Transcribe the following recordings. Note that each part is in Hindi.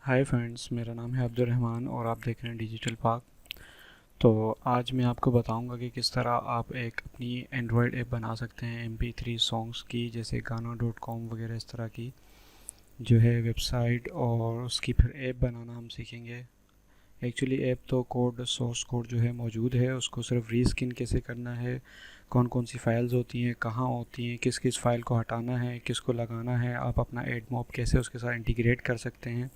हाय फ्रेंड्स, मेरा नाम है अब्दुल रहमान और आप देख रहे हैं डिजिटल पार्क। तो आज मैं आपको बताऊंगा कि किस तरह आप एक अपनी एंड्रॉयड ऐप बना सकते हैं MP3 सॉन्ग्स की, जैसे गाना.com वगैरह इस तरह की जो है वेबसाइट, और उसकी फिर ऐप बनाना हम सीखेंगे। एक्चुअली ऐप तो कोड सोर्स कोड जो है मौजूद है, उसको सिर्फ रीस्किन कैसे करना है, कौन कौन सी फाइल्स होती हैं, कहाँ होती हैं, किस किस फाइल को हटाना है, किसको लगाना है, आप अपना एड मॉब कैसे उसके साथ इंटीग्रेट कर सकते हैं,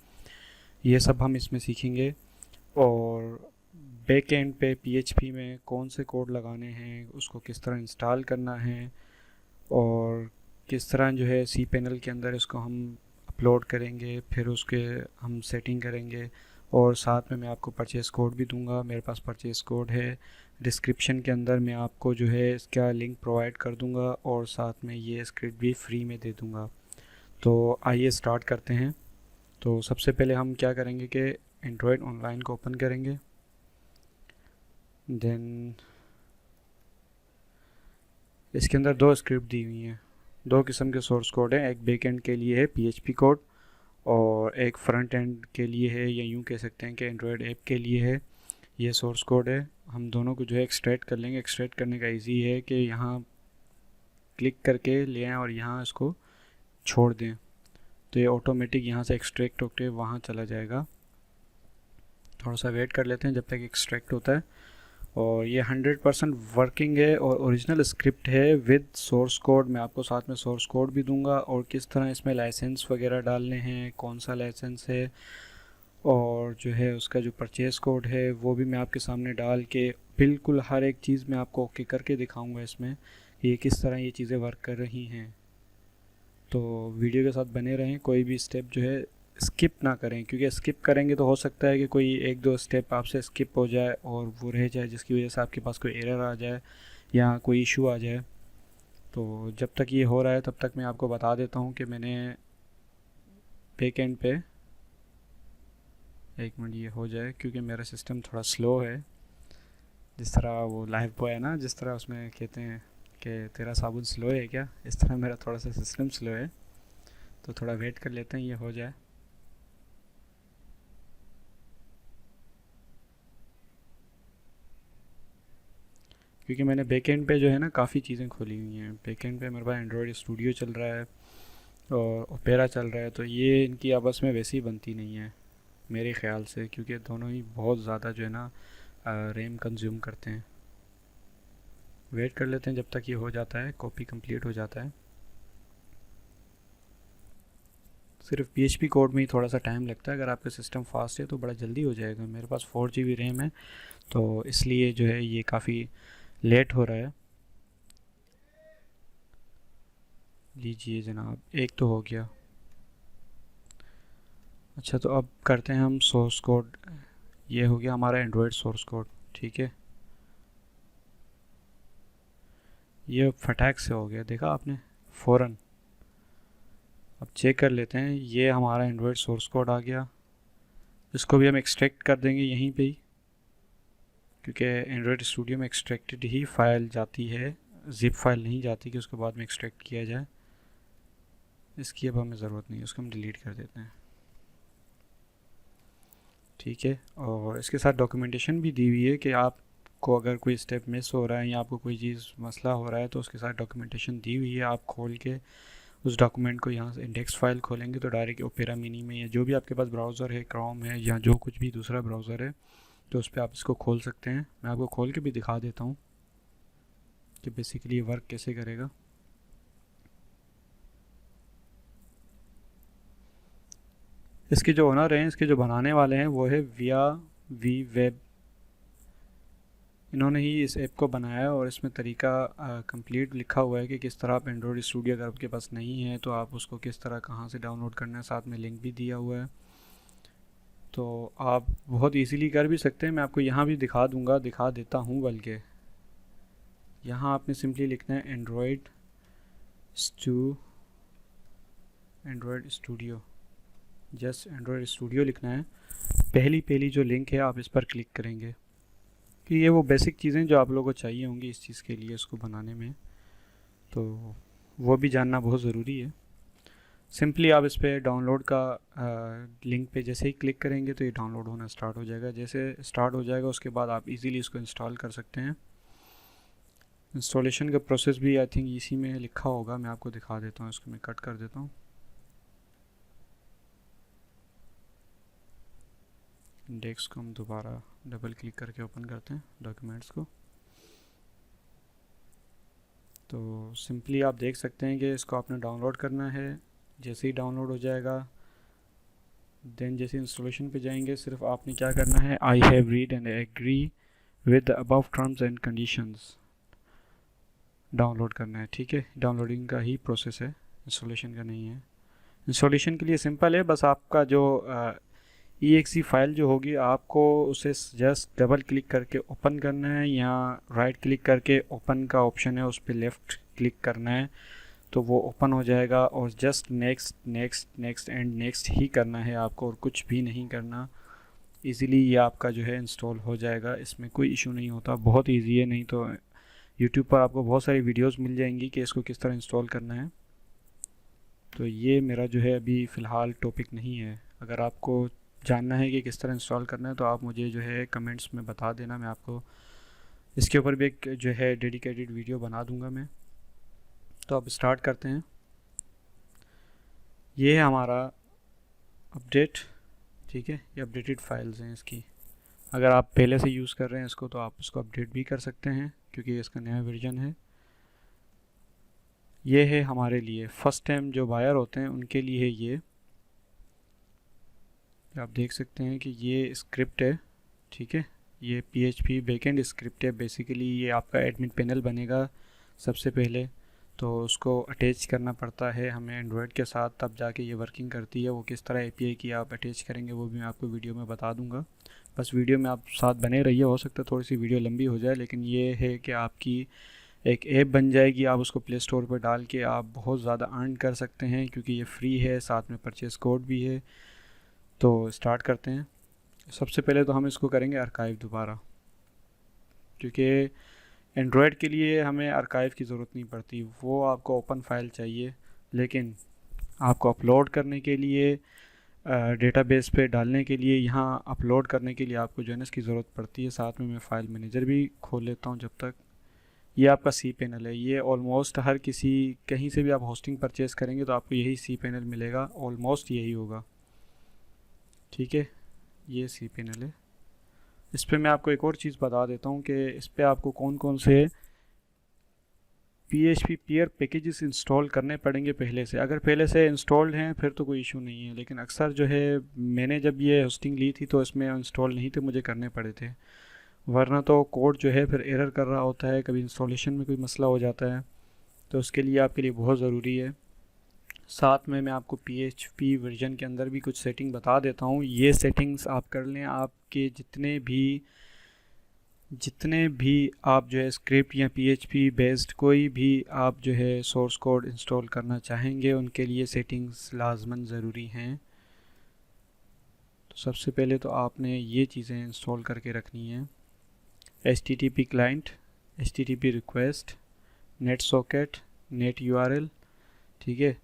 ये सब हम इसमें सीखेंगे। और बैक एंड पे PHP में कौन से कोड लगाने हैं, उसको किस तरह इंस्टॉल करना है, और किस तरह जो है सी पैनल के अंदर इसको हम अपलोड करेंगे, फिर उसके हम सेटिंग करेंगे। और साथ में मैं आपको परचेस कोड भी दूंगा, मेरे पास परचेस कोड है। डिस्क्रिप्शन के अंदर मैं आपको जो है इसका लिंक प्रोवाइड कर दूंगा और साथ में ये स्क्रिप्ट भी फ्री में दे दूंगा। तो आइए स्टार्ट करते हैं। तो सबसे पहले हम क्या करेंगे कि एंड्रॉयड ऑनलाइन को ओपन करेंगे। देन इसके अंदर दो स्क्रिप्ट दी हुई हैं, दो किस्म के सोर्स कोड हैं। एक बैक एंड के लिए है PHP कोड, और एक फ्रंट एंड के लिए है, या यूँ कह सकते हैं कि एंड्रॉयड ऐप के लिए है। ये सोर्स कोड है। हम दोनों को जो है एक्सट्रैक्ट कर लेंगे। एक्सट्रैक्ट करने का इजी है कि यहाँ क्लिक करके ले आएँ और यहाँ इसको छोड़ दें, तो ये ऑटोमेटिक यहाँ से एक्सट्रैक्ट होकर वहाँ चला जाएगा। थोड़ा सा वेट कर लेते हैं जब तक एक्सट्रैक्ट होता है। और ये 100% वर्किंग है और ओरिजिनल स्क्रिप्ट है विद सोर्स कोड। मैं आपको साथ में सोर्स कोड भी दूंगा, और किस तरह इसमें लाइसेंस वगैरह डालने हैं, कौन सा लाइसेंस है, और जो है उसका जो परचेस कोड है वो भी मैं आपके सामने डाल के बिल्कुल हर एक चीज़ मैं आपको ओके करके दिखाऊंगा इसमें कि ये किस तरह ये चीज़ें वर्क कर रही हैं। तो वीडियो के साथ बने रहें, कोई भी स्टेप जो है स्किप ना करें, क्योंकि स्किप करेंगे तो हो सकता है कि कोई एक दो स्टेप आपसे स्किप हो जाए और वो रह जाए, जिसकी वजह से आपके पास कोई एरर आ जाए या कोई इशू आ जाए। तो जब तक ये हो रहा है तब तक मैं आपको बता देता हूँ कि मैंने बैक एंड पे, एक मिनट ये हो जाए क्योंकि मेरा सिस्टम थोड़ा स्लो है। जिस तरह वो लाइव बॉय है ना, जिस तरह उसमें कहते हैं कि तेरा साबुन स्लो है क्या, इस तरह मेरा थोड़ा सा सिस्टम स्लो है। तो थोड़ा वेट कर लेते हैं ये हो जाए। क्योंकि मैंने बैकएंड पे जो है ना काफ़ी चीज़ें खोली हुई हैं। बैकएंड पे मेरे पास एंड्रॉयड स्टूडियो चल रहा है और ओपेरा चल रहा है, तो ये इनकी आपस में वैसे ही बनती नहीं है मेरे ख्याल से, क्योंकि दोनों ही बहुत ज़्यादा जो है ना रैम कंज्यूम करते हैं। वेट कर लेते हैं जब तक ये हो जाता है, कॉपी कंप्लीट हो जाता है। सिर्फ PHP कोड में ही थोड़ा सा टाइम लगता है। अगर आपका सिस्टम फास्ट है तो बड़ा जल्दी हो जाएगा। मेरे पास 4 GB रैम है, तो इसलिए जो है ये काफ़ी लेट हो रहा है। लीजिए जनाब, एक तो हो गया। अच्छा, तो अब करते हैं हम सोर्स कोड। ये हो गया हमारा एंड्रॉयड सोर्स कोड, ठीक है। ये फटाक से हो गया, देखा आपने, फ़ौरन। अब चेक कर लेते हैं, ये हमारा एंड्रॉयड सोर्स कोड आ गया। इसको भी हम एक्सट्रैक्ट कर देंगे यहीं पे ही, क्योंकि एंड्रॉयड स्टूडियो में एक्सट्रैक्टेड ही फाइल जाती है, जिप फाइल नहीं जाती कि उसके बाद में एक्सट्रैक्ट किया जाए। इसकी अब हमें ज़रूरत नहीं है, उसको हम डिलीट कर देते हैं, ठीक है। और इसके साथ डॉक्यूमेंटेशन भी दी हुई है कि आपको अगर कोई स्टेप मिस हो रहा है या आपको कोई चीज़ मसला हो रहा है तो उसके साथ डॉक्यूमेंटेशन दी हुई है। आप खोल के उस डॉक्यूमेंट को यहाँ से इंडेक्स फाइल खोलेंगे तो डायरेक्ट ओपेरा मिनी में, या जो भी आपके पास ब्राउज़र है, क्रोम है या जो कुछ भी दूसरा ब्राउज़र है, तो उस पर आप इसको खोल सकते हैं। मैं आपको खोल के भी दिखा देता हूँ कि बेसिकली ये वर्क कैसे करेगा। इसके जो ओनर हैं, इसके जो बनाने वाले हैं, वो है वी वेब। इन्होंने ही इस ऐप को बनाया है और इसमें तरीका कंप्लीट लिखा हुआ है कि किस तरह आप एंड्रॉयड स्टूडियो अगर आपके पास नहीं है तो आप उसको किस तरह कहाँ से डाउनलोड करना है। साथ में लिंक भी दिया हुआ है, तो आप बहुत इजीली कर भी सकते हैं। मैं आपको यहाँ भी दिखा दूँगा, दिखा देता हूँ बल्कि। यहाँ आपने सिंपली लिखना है Android studio, just Android studio लिखना है। पहली पहली जो लिंक है आप इस पर क्लिक करेंगे कि ये वो बेसिक चीज़ें जो आप लोगों को चाहिए होंगी इस चीज़ के लिए, इसको बनाने में, तो वो भी जानना बहुत ज़रूरी है। सिंपली आप इस पर डाउनलोड का लिंक पे जैसे ही क्लिक करेंगे तो ये डाउनलोड होना स्टार्ट हो जाएगा। जैसे स्टार्ट हो जाएगा उसके बाद आप इजीली इसको इंस्टॉल कर सकते हैं। इंस्टॉलेशन का प्रोसेस भी आई थिंक इसी में लिखा होगा, मैं आपको दिखा देता हूँ, इसको मैं कट कर देता हूँ। इंडेक्स को हम दोबारा डबल क्लिक करके ओपन करते हैं डॉक्यूमेंट्स को। तो सिंपली आप देख सकते हैं कि इसको आपने डाउनलोड करना है। जैसे ही डाउनलोड हो जाएगा देन जैसे इंस्टॉलेशन पे जाएंगे, सिर्फ आपने क्या करना है, I have read and agree with the above terms and conditions download करना है। ठीक है, डाउनलोडिंग का ही प्रोसेस है, इंस्टॉलेशन का नहीं है। इंस्टॉलेशन के लिए सिंपल है, बस आपका जो EXE फाइल जो होगी आपको उसे जस्ट डबल क्लिक करके ओपन करना है, या राइट क्लिक करके ओपन का ऑप्शन है उस पर लेफ़्ट क्लिक करना है तो वो ओपन हो जाएगा, और just next next next and next ही करना है आपको, और कुछ भी नहीं करना। इजीली ये आपका जो है इंस्टॉल हो जाएगा, इसमें कोई इशू नहीं होता, बहुत इजी है। नहीं तो यूट्यूब पर आपको बहुत सारी वीडियोस मिल जाएंगी कि इसको किस तरह इंस्टॉल करना है। तो ये मेरा जो है अभी फ़िलहाल टॉपिक नहीं है। अगर आपको जानना है कि किस तरह इंस्टॉल करना है तो आप मुझे जो है कमेंट्स में बता देना, मैं आपको इसके ऊपर भी एक जो है डेडिकेटेड वीडियो बना दूंगा मैं। तो अब स्टार्ट करते हैं। ये है हमारा अपडेट, ठीक है, ये अपडेटेड फाइल्स हैं इसकी। अगर आप पहले से यूज़ कर रहे हैं इसको तो आप इसको अपडेट भी कर सकते हैं क्योंकि इसका नया वर्जन है। ये है हमारे लिए फ़र्स्ट टाइम जो बायर होते हैं उनके लिए है ये। आप देख सकते हैं कि ये स्क्रिप्ट है, ठीक है, ये PHP बैकएंड स्क्रिप्ट है। बेसिकली ये आपका एडमिन पैनल बनेगा सबसे पहले, तो उसको अटैच करना पड़ता है हमें एंड्रॉयड के साथ, तब जाके ये वर्किंग करती है। वो किस तरह API की आप अटैच करेंगे वो भी मैं आपको वीडियो में बता दूंगा। बस वीडियो में आप साथ बने रहिए, हो सकता है थोड़ी सी वीडियो लंबी हो जाए, लेकिन ये है कि आपकी एक ऐप बन जाएगी, आप उसको प्ले स्टोर पर डाल के आप बहुत ज़्यादा अर्न कर सकते हैं क्योंकि ये फ्री है, साथ में परचेस कोड भी है। तो स्टार्ट करते हैं। सबसे पहले तो हम इसको करेंगे आर्काइव दोबारा, क्योंकि एंड्रॉयड के लिए हमें आर्काइव की ज़रूरत नहीं पड़ती, वो आपको ओपन फाइल चाहिए। लेकिन आपको अपलोड करने के लिए, डेटाबेस पे डालने के लिए, यहाँ अपलोड करने के लिए आपको जो है इसकी ज़रूरत पड़ती है। साथ में मैं फ़ाइल मैनेजर भी खोल लेता हूँ जब तक। ये आपका सी पैनल है, ये ऑलमोस्ट हर किसी कहीं से भी आप होस्टिंग परचेज़ करेंगे तो आपको यही सी पैनल मिलेगा, ऑलमोस्ट यही होगा, ठीक है। ये सी पैनल है। इस पर मैं आपको एक और चीज़ बता देता हूँ कि इस पर आपको कौन कौन से PHP पेयर पैकेजेस इंस्टॉल करने पड़ेंगे पहले से। अगर पहले से इंस्टॉल्ड हैं फिर तो कोई इशू नहीं है, लेकिन अक्सर जो है मैंने जब ये होस्टिंग ली थी तो इसमें इंस्टॉल नहीं थे, मुझे करने पड़े थे, वरना तो कोड जो है फिर एरर कर रहा होता है, कभी इंस्टॉलेशन में कोई मसला हो जाता है। तो उसके लिए आपके लिए बहुत ज़रूरी है। साथ में मैं आपको PHP वर्जन के अंदर भी कुछ सेटिंग बता देता हूँ। ये सेटिंग्स आप कर लें, आपके जितने भी आप जो है स्क्रिप्ट या PHP बेस्ड कोई भी आप जो है सोर्स कोड इंस्टॉल करना चाहेंगे उनके लिए सेटिंग्स लाजमन ज़रूरी हैं। तो सबसे पहले तो आपने ये चीज़ें इंस्टॉल करके रखनी है। HTTP client, HTTP request, net socket, net URL, ठीक है।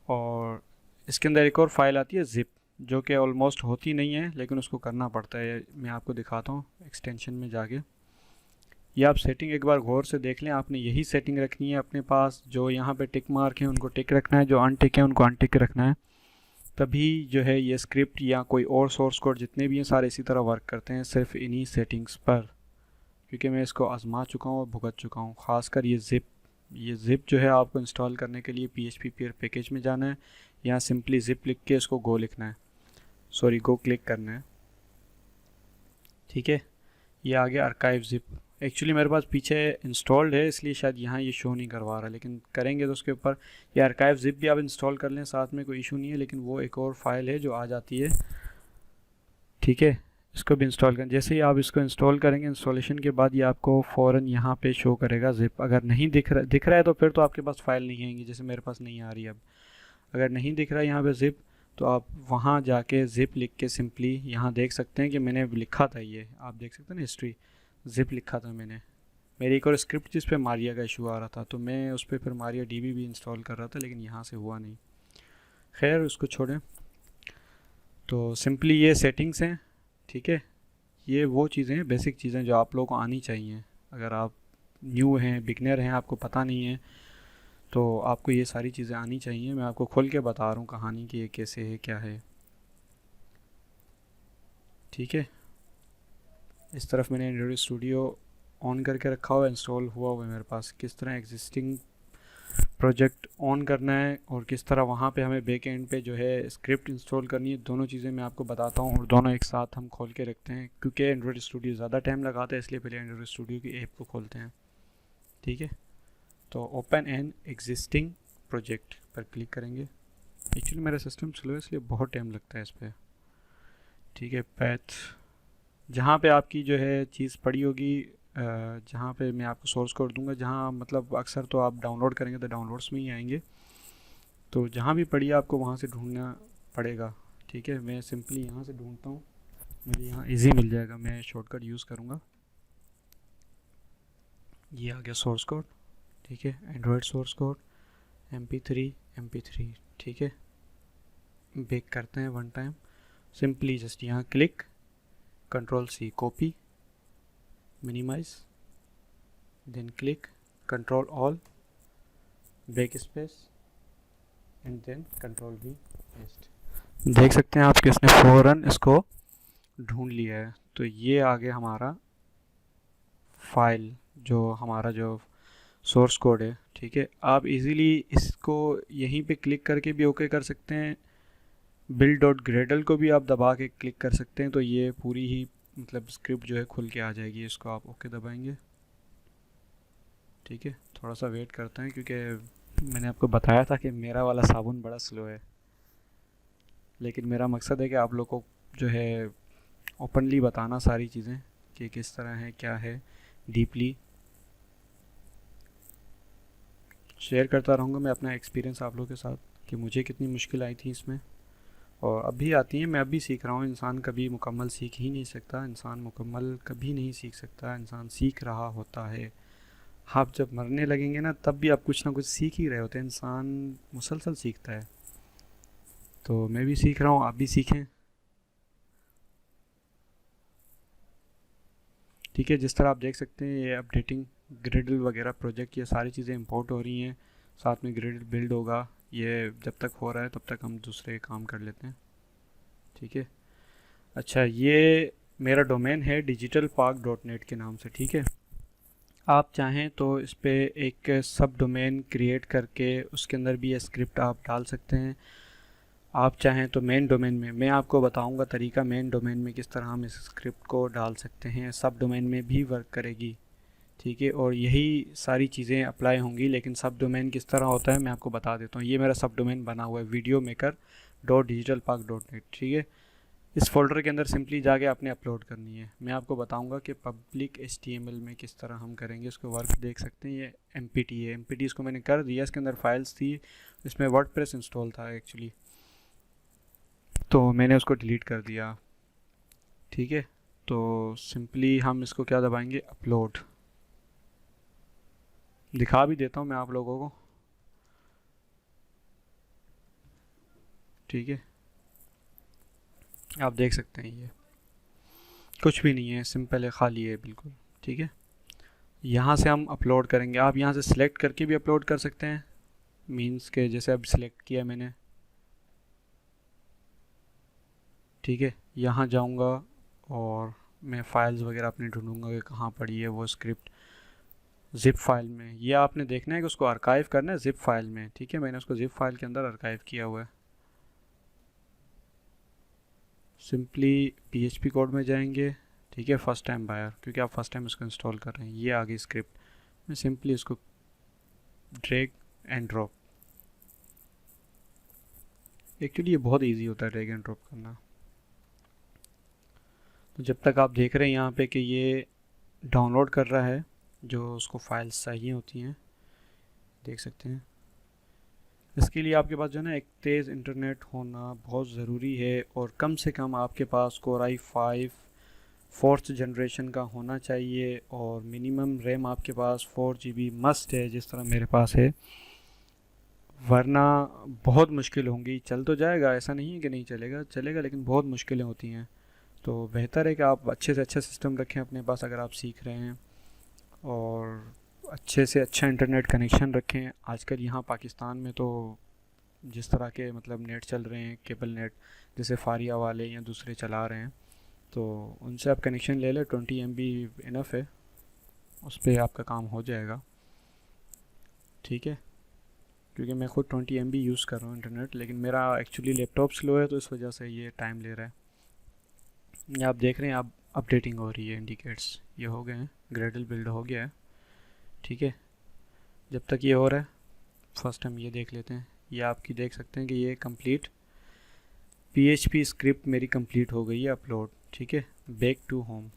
और इसके अंदर एक और फाइल आती है जिप, जो कि ऑलमोस्ट होती नहीं है लेकिन उसको करना पड़ता है। मैं आपको दिखाता हूँ एक्सटेंशन में जाके। ये आप सेटिंग एक बार गौर से देख लें, आपने यही सेटिंग रखनी है अपने पास। जो यहाँ पे टिक मार्क है उनको टिक रखना है, जो अनटिक है उनको अनटिक रखना है, तभी जो है ये स्क्रिप्ट या कोई और सोर्स कोड जितने भी हैं सारे इसी तरह वर्क करते हैं, सिर्फ इन्हीं सेटिंग्स पर। क्योंकि मैं इसको आजमा चुका हूँ और भुगत चुका हूँ। ख़ासकर ये ज़िप जो है आपको इंस्टॉल करने के लिए PHP पेयर पैकेज में जाना है, यहाँ सिंपली ज़िप लिख के इसको गो लिखना है, सॉरी गो क्लिक करना है, ठीक है। ये आ गया आर्काइव ज़िप। एक्चुअली मेरे पास पीछे इंस्टॉल्ड है इसलिए शायद यहाँ ये शो नहीं करवा रहा, लेकिन करेंगे तो उसके ऊपर ये आर्काइव ज़िप भी आप इंस्टॉल कर लें साथ में, कोई इशू नहीं है। लेकिन वो एक और फाइल है जो आ जाती है, ठीक है, इसको भी इंस्टॉल करें। जैसे ही आप इसको इंस्टॉल करेंगे, इंस्टॉलेशन के बाद ये आपको फ़ौरन यहाँ पे शो करेगा ज़िप। अगर नहीं दिख रहा है तो फिर तो आपके पास फ़ाइल नहीं आएंगी, जैसे मेरे पास नहीं आ रही अब। अगर नहीं दिख रहा है यहाँ पे ज़िप तो आप वहाँ जाके ज़िप लिख के सिंपली यहाँ देख सकते हैं कि मैंने लिखा था, ये आप देख सकते हैं ना हिस्ट्री, ज़िप लिखा था मैंने। मेरी एक और स्क्रिप्ट जिस पे मारिया का इशू आ रहा था तो मैं उस पर फिर मारिया DB भी इंस्टॉल कर रहा था, लेकिन यहाँ से हुआ नहीं। खैर उसको छोड़ें। तो सिंपली ये सेटिंग्स हैं, ठीक है। ये वो चीज़ें हैं, बेसिक चीज़ें जो आप लोगों को आनी चाहिए। अगर आप न्यू हैं, बिगनर हैं, आपको पता नहीं है, तो आपको ये सारी चीज़ें आनी चाहिए। मैं आपको खोल के बता रहा हूँ कहानी कि ये कैसे है, क्या है, ठीक है। इस तरफ मैंने एंड्रॉइड स्टूडियो ऑन करके रखा हुआ, इंस्टॉल हुआ हुआ है मेरे पास। किस तरह एग्जिस्टिंग प्रोजेक्ट ऑन करना है और किस तरह वहाँ पे हमें बैक एंड पे जो है स्क्रिप्ट इंस्टॉल करनी है, दोनों चीज़ें मैं आपको बताता हूँ और दोनों एक साथ हम खोल के रखते हैं, क्योंकि एंड्रॉइड स्टूडियो ज़्यादा टाइम लगाता है, इसलिए पहले एंड्रॉइड स्टूडियो की ऐप को खोलते हैं, ठीक है। तो ओपन एन एग्जिस्टिंग प्रोजेक्ट पर क्लिक करेंगे। एक्चुअली मेरा सिस्टम स्लो है इसलिए बहुत टाइम लगता है इस पर, ठीक है। पैथ जहाँ पे आपकी जो है चीज़ पड़ी होगी, जहाँ पे मैं आपको सोर्स कोड दूंगा, जहाँ मतलब अक्सर तो आप डाउनलोड करेंगे तो डाउनलोड्स में ही आएंगे, तो जहाँ भी पड़ी आपको वहाँ से ढूंढना पड़ेगा, ठीक है। मैं सिंपली यहाँ से ढूंढता हूँ, मुझे यहाँ इजी मिल जाएगा, मैं शॉर्टकट यूज़ करूँगा। ये आ गया सोर्स कोड, ठीक है। एंड्रॉयड सोर्स कोड MP3, ठीक है। बेक करते हैं वन टाइम। सिंपली जस्ट यहाँ click, Ctrl+C copy, minimize, then click Ctrl+All, backspace and then Ctrl+V paste. देख सकते हैं आप कि इसने फ़ौरन इसको ढूंढ लिया है। तो ये आ गया हमारा फाइल, जो हमारा जो सोर्स कोड है, ठीक है। आप इजीली इसको यहीं पे क्लिक करके भी ओके कर सकते हैं। build.gradle को भी आप दबा के क्लिक कर सकते हैं, तो ये पूरी ही मतलब स्क्रिप्ट जो है खुल के आ जाएगी। इसको आप ओके दबाएंगे, ठीक है। थोड़ा सा वेट करते हैं क्योंकि मैंने आपको बताया था कि मेरा वाला साबुन बड़ा स्लो है, लेकिन मेरा मकसद है कि आप लोग को जो है ओपनली बताना सारी चीज़ें कि किस तरह है, क्या है, डीपली शेयर करता रहूँगा मैं अपना एक्सपीरियंस आप लोगों के साथ कि मुझे कितनी मुश्किल आई थी इसमें, और अभी आती है। मैं अभी सीख रहा हूँ। इंसान कभी मुकम्मल सीख ही नहीं सकता, इंसान मुकम्मल कभी नहीं सीख सकता, इंसान सीख रहा होता है। आप जब मरने लगेंगे ना, तब भी आप कुछ ना कुछ सीख ही रहे होते हैं। इंसान मुसलसल सीखता है, तो मैं भी सीख रहा हूँ, आप भी सीखें, ठीक है। जिस तरह आप देख सकते हैं ये अपडेटिंग ग्रिडल वगैरह प्रोजेक्ट, ये सारी चीज़ें इंपोर्ट हो रही हैं, साथ में ग्रिडल बिल्ड होगा। ये जब तक हो रहा है तब तक हम दूसरे काम कर लेते हैं, ठीक है। अच्छा, ये मेरा डोमेन है digitalpark.net के नाम से, ठीक है। आप चाहें तो इस पर एक सब डोमेन क्रिएट करके उसके अंदर भी ये स्क्रिप्ट आप डाल सकते हैं। आप चाहें तो मेन डोमेन में, मैं आपको बताऊंगा तरीका मेन डोमेन में किस तरह हम इस स्क्रिप्ट को डाल सकते हैं। सब डोमेन में भी वर्क करेगी, ठीक है, और यही सारी चीज़ें अप्लाई होंगी। लेकिन सब डोमेन किस तरह होता है मैं आपको बता देता हूँ। ये मेरा सब डोमेन बना हुआ है videomaker.digitalpark.net, ठीक है। इस फोल्डर के अंदर सिंपली जाके आपने अपलोड करनी है। मैं आपको बताऊंगा कि पब्लिक HTML में किस तरह हम करेंगे। इसको वर्क देख सकते हैं, ये MPT है। MPT इसको मैंने कर दिया, इसके अंदर फाइल्स थी, इसमें वर्डप्रेस इंस्टॉल था एक्चुअली, तो मैंने उसको डिलीट कर दिया, ठीक है। तो सिंपली हम इसको क्या दबाएंगे, अपलोड। दिखा भी देता हूँ मैं आप लोगों को, ठीक है। आप देख सकते हैं ये कुछ भी नहीं है, सिंपल है, खाली है बिल्कुल, ठीक है। यहाँ से हम अपलोड करेंगे। आप यहाँ से सिलेक्ट करके भी अपलोड कर सकते हैं, मींस के जैसे अब सिलेक्ट किया मैंने, ठीक है। यहाँ जाऊँगा और मैं फ़ाइल्स वगैरह अपने ढूंढूंगा कि कहाँ पड़ी है वो स्क्रिप्ट। ज़िप फाइल में, ये आपने देखना है कि उसको आर्काइव करना है ज़िप फाइल में, ठीक है। मैंने उसको ज़िप फाइल के अंदर आर्काइव किया हुआ है। सिंपली PHP कोड में जाएंगे, ठीक है, फर्स्ट टाइम बायर, क्योंकि आप फर्स्ट टाइम इसको इंस्टॉल कर रहे हैं। ये आ गई स्क्रिप्ट, मैं सिंपली इसको ड्रैग एंड ड्रॉप। एक्चुअली ये बहुत इजी होता है ड्रैग एंड ड्रॉप करना। तो जब तक आप देख रहे हैं यहाँ पे कि ये डाउनलोड कर रहा है जो उसको फाइल्स चाहिए होती हैं, देख सकते हैं। इसके लिए आपके पास जो है ना एक तेज़ इंटरनेट होना बहुत ज़रूरी है, और कम से कम आपके पास Core i5 4th जनरेशन का होना चाहिए, और मिनिमम रैम आपके पास 4 GB मस्ट है, जिस तरह मेरे पास है। वरना बहुत मुश्किल होंगी। चल तो जाएगा, ऐसा नहीं है कि नहीं चलेगा, चलेगा, लेकिन बहुत मुश्किलें होती हैं। तो बेहतर है कि आप अच्छे से अच्छा सिस्टम रखें अपने पास अगर आप सीख रहे हैं, और अच्छे से अच्छा इंटरनेट कनेक्शन रखें। आजकल यहाँ पाकिस्तान में तो जिस तरह के मतलब नेट चल रहे हैं, केबल नेट, जैसे फारिया वाले या दूसरे चला रहे हैं, तो उनसे आप कनेक्शन ले लें। 20 MB इनफ है, उस पर आपका काम हो जाएगा। ठीक है, क्योंकि मैं खुद 20 MB यूज़ कर रहा हूँ इंटरनेट, लेकिन मेरा एक्चुअली लैपटॉप स्लो है, तो इस वजह से ये टाइम ले रहा है। ये आप देख रहे हैं, आप अपडेटिंग हो रही है, इंडिकेट्स ये हो गए हैं, ग्रेडल बिल्ड हो गया है। ठीक है, जब तक ये हो रहा है फर्स्ट हम ये देख लेते हैं। ये आपकी देख सकते हैं कि ये कंप्लीट PHP स्क्रिप्ट मेरी कंप्लीट हो गई है अपलोड। ठीक है, बैक टू होम,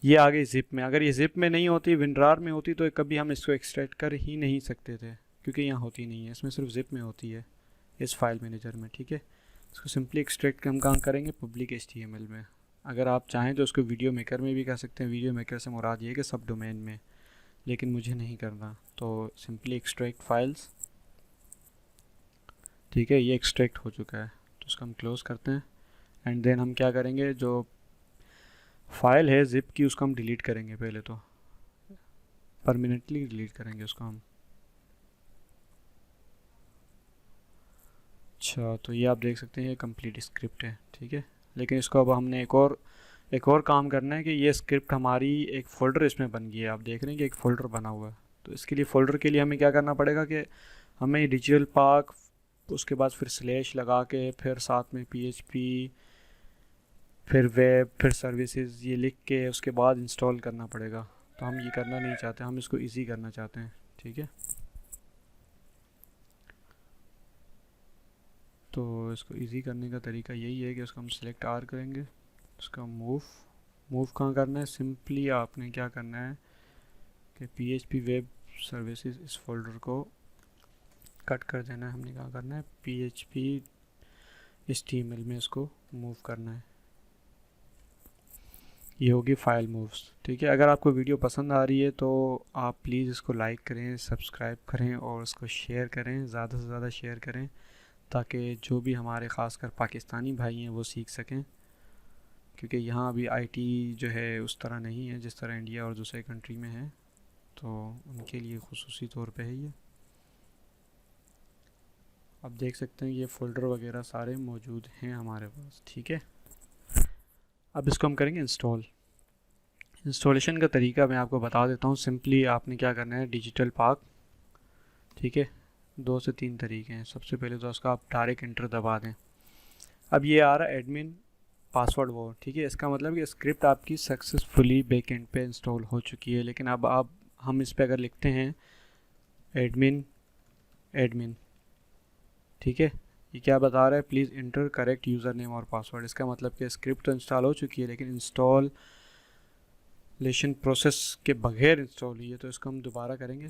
ये आ गई ज़िप में। अगर ये ज़िप में नहीं होती, विनरार में होती, तो कभी हम इसको एक्सट्रैक्ट कर ही नहीं सकते थे, क्योंकि यहाँ होती नहीं है, इसमें सिर्फ ज़िप में होती है, इस फाइल मैनेजर में। ठीक है, इसको सिंपली एक्सट्रैक्ट हम कहाँ करेंगे, पब्लिक HTML में। अगर आप चाहें तो उसको वीडियो मेकर में भी कर सकते हैं। वीडियो मेकर से मुराद ये है कि सब डोमेन में, लेकिन मुझे नहीं करना, तो सिंपली एक्सट्रैक्ट फाइल्स। ठीक है, ये एक्सट्रैक्ट हो चुका है, तो उसको हम क्लोज़ करते हैं। एंड देन हम क्या करेंगे, जो फाइल है ज़िप की, उसको हम डिलीट करेंगे। पहले तो परमानेंटली डिलीट करेंगे उसको हम। अच्छा, तो ये आप देख सकते हैं, ये कंप्लीट स्क्रिप्ट है। ठीक है, लेकिन इसको अब हमने एक और काम करना है कि ये स्क्रिप्ट हमारी एक फ़ोल्डर इसमें बन गई है। आप देख रहे हैं कि एक फ़ोल्डर बना हुआ है। तो इसके लिए फ़ोल्डर के लिए हमें क्या करना पड़ेगा कि हमें डिजिटल पार्क, उसके बाद फिर स्लैश लगा के, फिर साथ में PHP, फिर वेब, फिर सर्विसेज, ये लिख के उसके बाद इंस्टॉल करना पड़ेगा। तो हम ये करना नहीं चाहते, हम इसको ईजी करना चाहते हैं। ठीक है, तो इसको इजी करने का तरीका यही है कि उसको हम सिलेक्ट R करेंगे, उसका मूव कहाँ करना है, सिंपली आपने क्या करना है कि PHP वेब सर्विसेज इस फोल्डर को कट कर देना है। हमने क्या करना है, PHP HTML में इसको मूव करना है। ये होगी फाइल मूव्स। ठीक है, अगर आपको वीडियो पसंद आ रही है तो आप प्लीज़ इसको लाइक करें, सब्सक्राइब करें और इसको शेयर करें, ज़्यादा से ज़्यादा शेयर करें, ताकि जो भी हमारे ख़ासकर पाकिस्तानी भाई हैं वो सीख सकें। क्योंकि यहाँ अभी IT जो है उस तरह नहीं है जिस तरह इंडिया और दूसरे कंट्री में है, तो उनके लिए खुसूसी तौर पे है ये। आप देख सकते हैं ये फ़ोल्डर वगैरह सारे मौजूद हैं हमारे पास। ठीक है, अब इसको हम करेंगे इंस्टॉल। इंस्टॉलेशन का तरीका मैं आपको बता देता हूँ। सिंपली आपने क्या करना है, डिजिटल पार्क। ठीक है, 2 से 3 तरीके हैं। सबसे पहले तो उसका आप डायरेक्ट इंटर दबा दें। अब ये आ रहा है एडमिन पासवर्ड वो। ठीक है, इसका मतलब कि स्क्रिप्ट आपकी सक्सेसफुली बैकएंड पे इंस्टॉल हो चुकी है। लेकिन अब आप हम इस पे अगर लिखते हैं एडमिन एडमिन, ठीक है, ये क्या बता रहा है, please inter correct user name और पासवर्ड। इसका मतलब कि स्क्रिप्ट तो इंस्टॉल हो चुकी है, लेकिन इंस्टॉलेशन प्रोसेस के बगैर इंस्टॉल हुई है। तो इसको हम दोबारा करेंगे।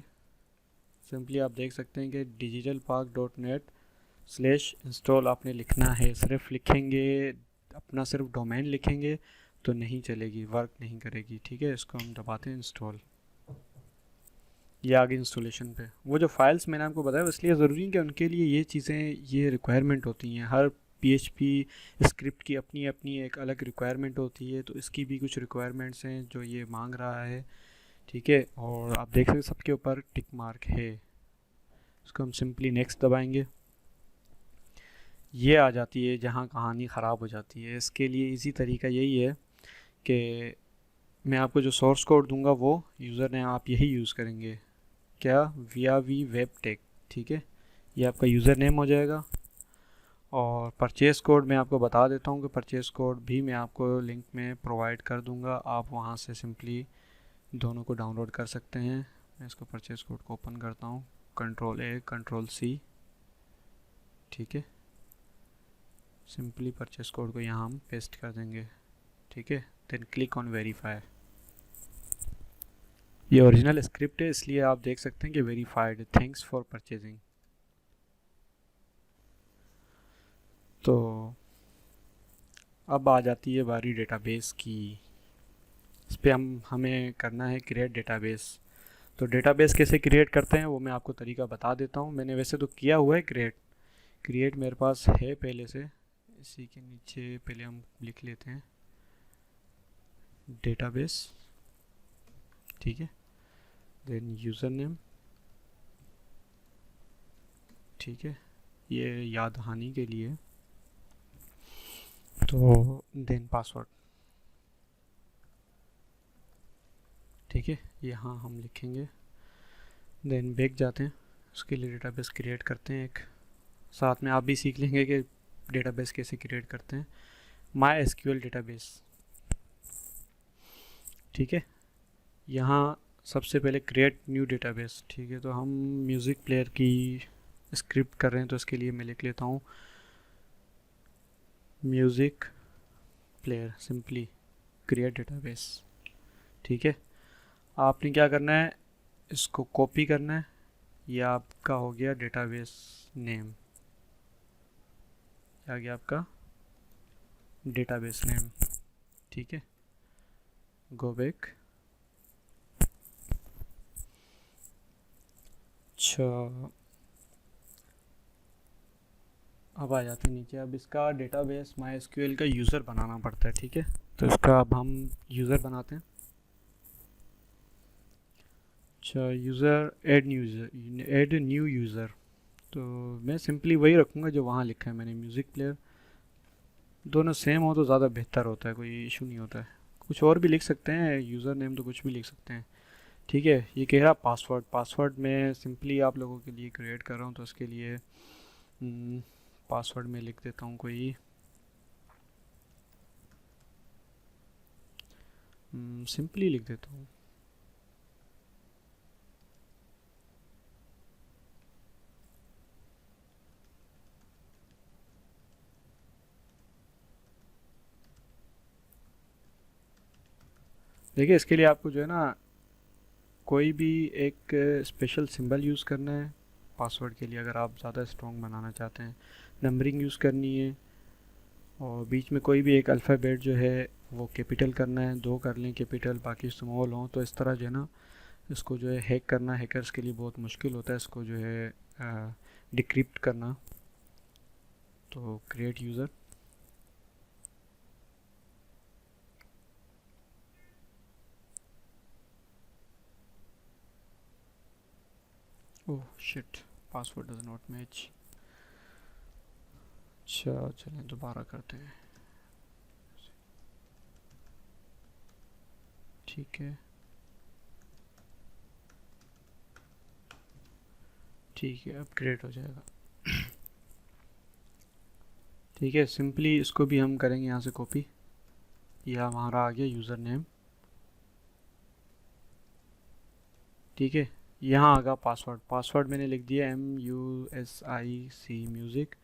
सिंपली आप देख सकते हैं कि digitalpark.net/install आपने लिखना है। सिर्फ लिखेंगे, अपना सिर्फ डोमेन लिखेंगे तो नहीं चलेगी, वर्क नहीं करेगी। ठीक है, इसको हम दबाते हैं इंस्टॉल। ये आगे इंस्टॉलेशन पे वो जो फाइल्स मैंने आपको बताया, इसलिए ज़रूरी है कि उनके लिए ये चीज़ें, ये रिक्वायरमेंट होती हैं। हर PHP स्क्रिप्ट की अपनी अपनी एक अलग रिक्वायरमेंट होती है, तो इसकी भी कुछ रिक्वायरमेंट्स हैं जो ये मांग रहा है। ठीक है, और आप देख सकते हैं सबके ऊपर टिक मार्क है। इसको हम सिंपली नेक्स्ट दबाएंगे। ये आ जाती है जहाँ कहानी ख़राब हो जाती है। इसके लिए इजी तरीका यही है कि मैं आपको जो सोर्स कोड दूंगा वो यूज़र नेम आप यही यूज़ करेंगे, क्या, वी वेब टेक। ठीक है, ये आपका यूज़र नेम हो जाएगा। और परचेज़ कोड मैं आपको बता देता हूँ कि परचेज़ कोड भी मैं आपको लिंक में प्रोवाइड कर दूँगा। आप वहाँ से सिंपली दोनों को डाउनलोड कर सकते हैं। मैं इसको परचेज़ कोड को ओपन करता हूँ, Ctrl+A Ctrl+C। ठीक है, सिंपली परचेज़ कोड को यहाँ हम पेस्ट कर देंगे। ठीक है, देन क्लिक ऑन वेरीफाई। ये ओरिजिनल स्क्रिप्ट है, इसलिए आप देख सकते हैं कि वेरीफाइड, थैंक्स फॉर परचेजिंग। तो अब आ जाती है बारी डेटाबेस की। इस पर हमें करना है क्रिएट डेटाबेस। तो डेटाबेस कैसे क्रिएट करते हैं वो मैं आपको तरीका बता देता हूँ। मैंने वैसे तो किया हुआ है क्रिएट मेरे पास है पहले से। इसी के नीचे पहले हम लिख लेते हैं डेटाबेस, ठीक है, देन यूज़र नेम, ठीक है, ये याद दहानी के लिए, तो देन पासवर्ड, ठीक है, यहाँ हम लिखेंगे। देन बैक जाते हैं, उसके लिए डेटाबेस क्रिएट करते हैं एक, साथ में आप भी सीख लेंगे कि डेटाबेस कैसे क्रिएट करते हैं। माई एसक्यूएल डेटाबेस, ठीक है, यहाँ सबसे पहले क्रिएट न्यू डेटाबेस, ठीक है। तो हम म्यूज़िक प्लेयर की स्क्रिप्ट कर रहे हैं, तो इसके लिए मैं लिख लेता हूँ music player simply create database, ठीक है। आपने क्या करना है, इसको कॉपी करना है, यह आपका हो गया डेटाबेस नेम, आ गया आपका डेटाबेस नेम, ठीक है। गो बैक, अच्छा अब आ जाते हैं नीचे। अब इसका डेटाबेस माई एसक्यूएल का यूज़र बनाना पड़ता है, ठीक है। तो इसका अब हम यूज़र बनाते हैं। अच्छा यूज़र ऐड न्यू यूज़र, तो मैं सिंपली वही रखूँगा जो वहाँ लिखा है मैंने, म्यूज़िक प्लेयर। दोनों सेम हो तो ज़्यादा बेहतर होता है, कोई इशू नहीं होता है। कुछ और भी लिख सकते हैं, यूज़र नेम तो कुछ भी लिख सकते हैं, ठीक है। ये कह रहा पासवर्ड मैं सिंपली आप लोगों के लिए क्रिएट कर रहा हूँ, तो उसके लिए पासवर्ड में लिख देता हूँ कोई सिंपली लिख देता हूँ देखिए इसके लिए आपको जो है ना कोई भी एक स्पेशल सिंबल यूज़ करना है पासवर्ड के लिए, अगर आप ज़्यादा स्ट्रॉन्ग बनाना चाहते हैं। नंबरिंग यूज़ करनी है, और बीच में कोई भी एक अल्फ़ाबेट जो है वो कैपिटल करना है, दो कर लें कैपिटल बाकी स्मॉल हों। तो इस तरह जो है ना इसको जो है हैक करना हैकर्स के लिए बहुत मुश्किल होता है, इसको जो है डिक्रिप्ट करना। तो create user, oh shit password does not match. अच्छा चलें दोबारा करते हैं, ठीक है ठीक है, अब क्रिएट हो जाएगा, ठीक है। सिंपली इसको भी हम करेंगे यहाँ से कॉपी, यह हमारा आ गया यूज़र नेम, ठीक है। यहाँ आगा पासवर्ड मैंने लिख दिया MUSIC म्यूज़िक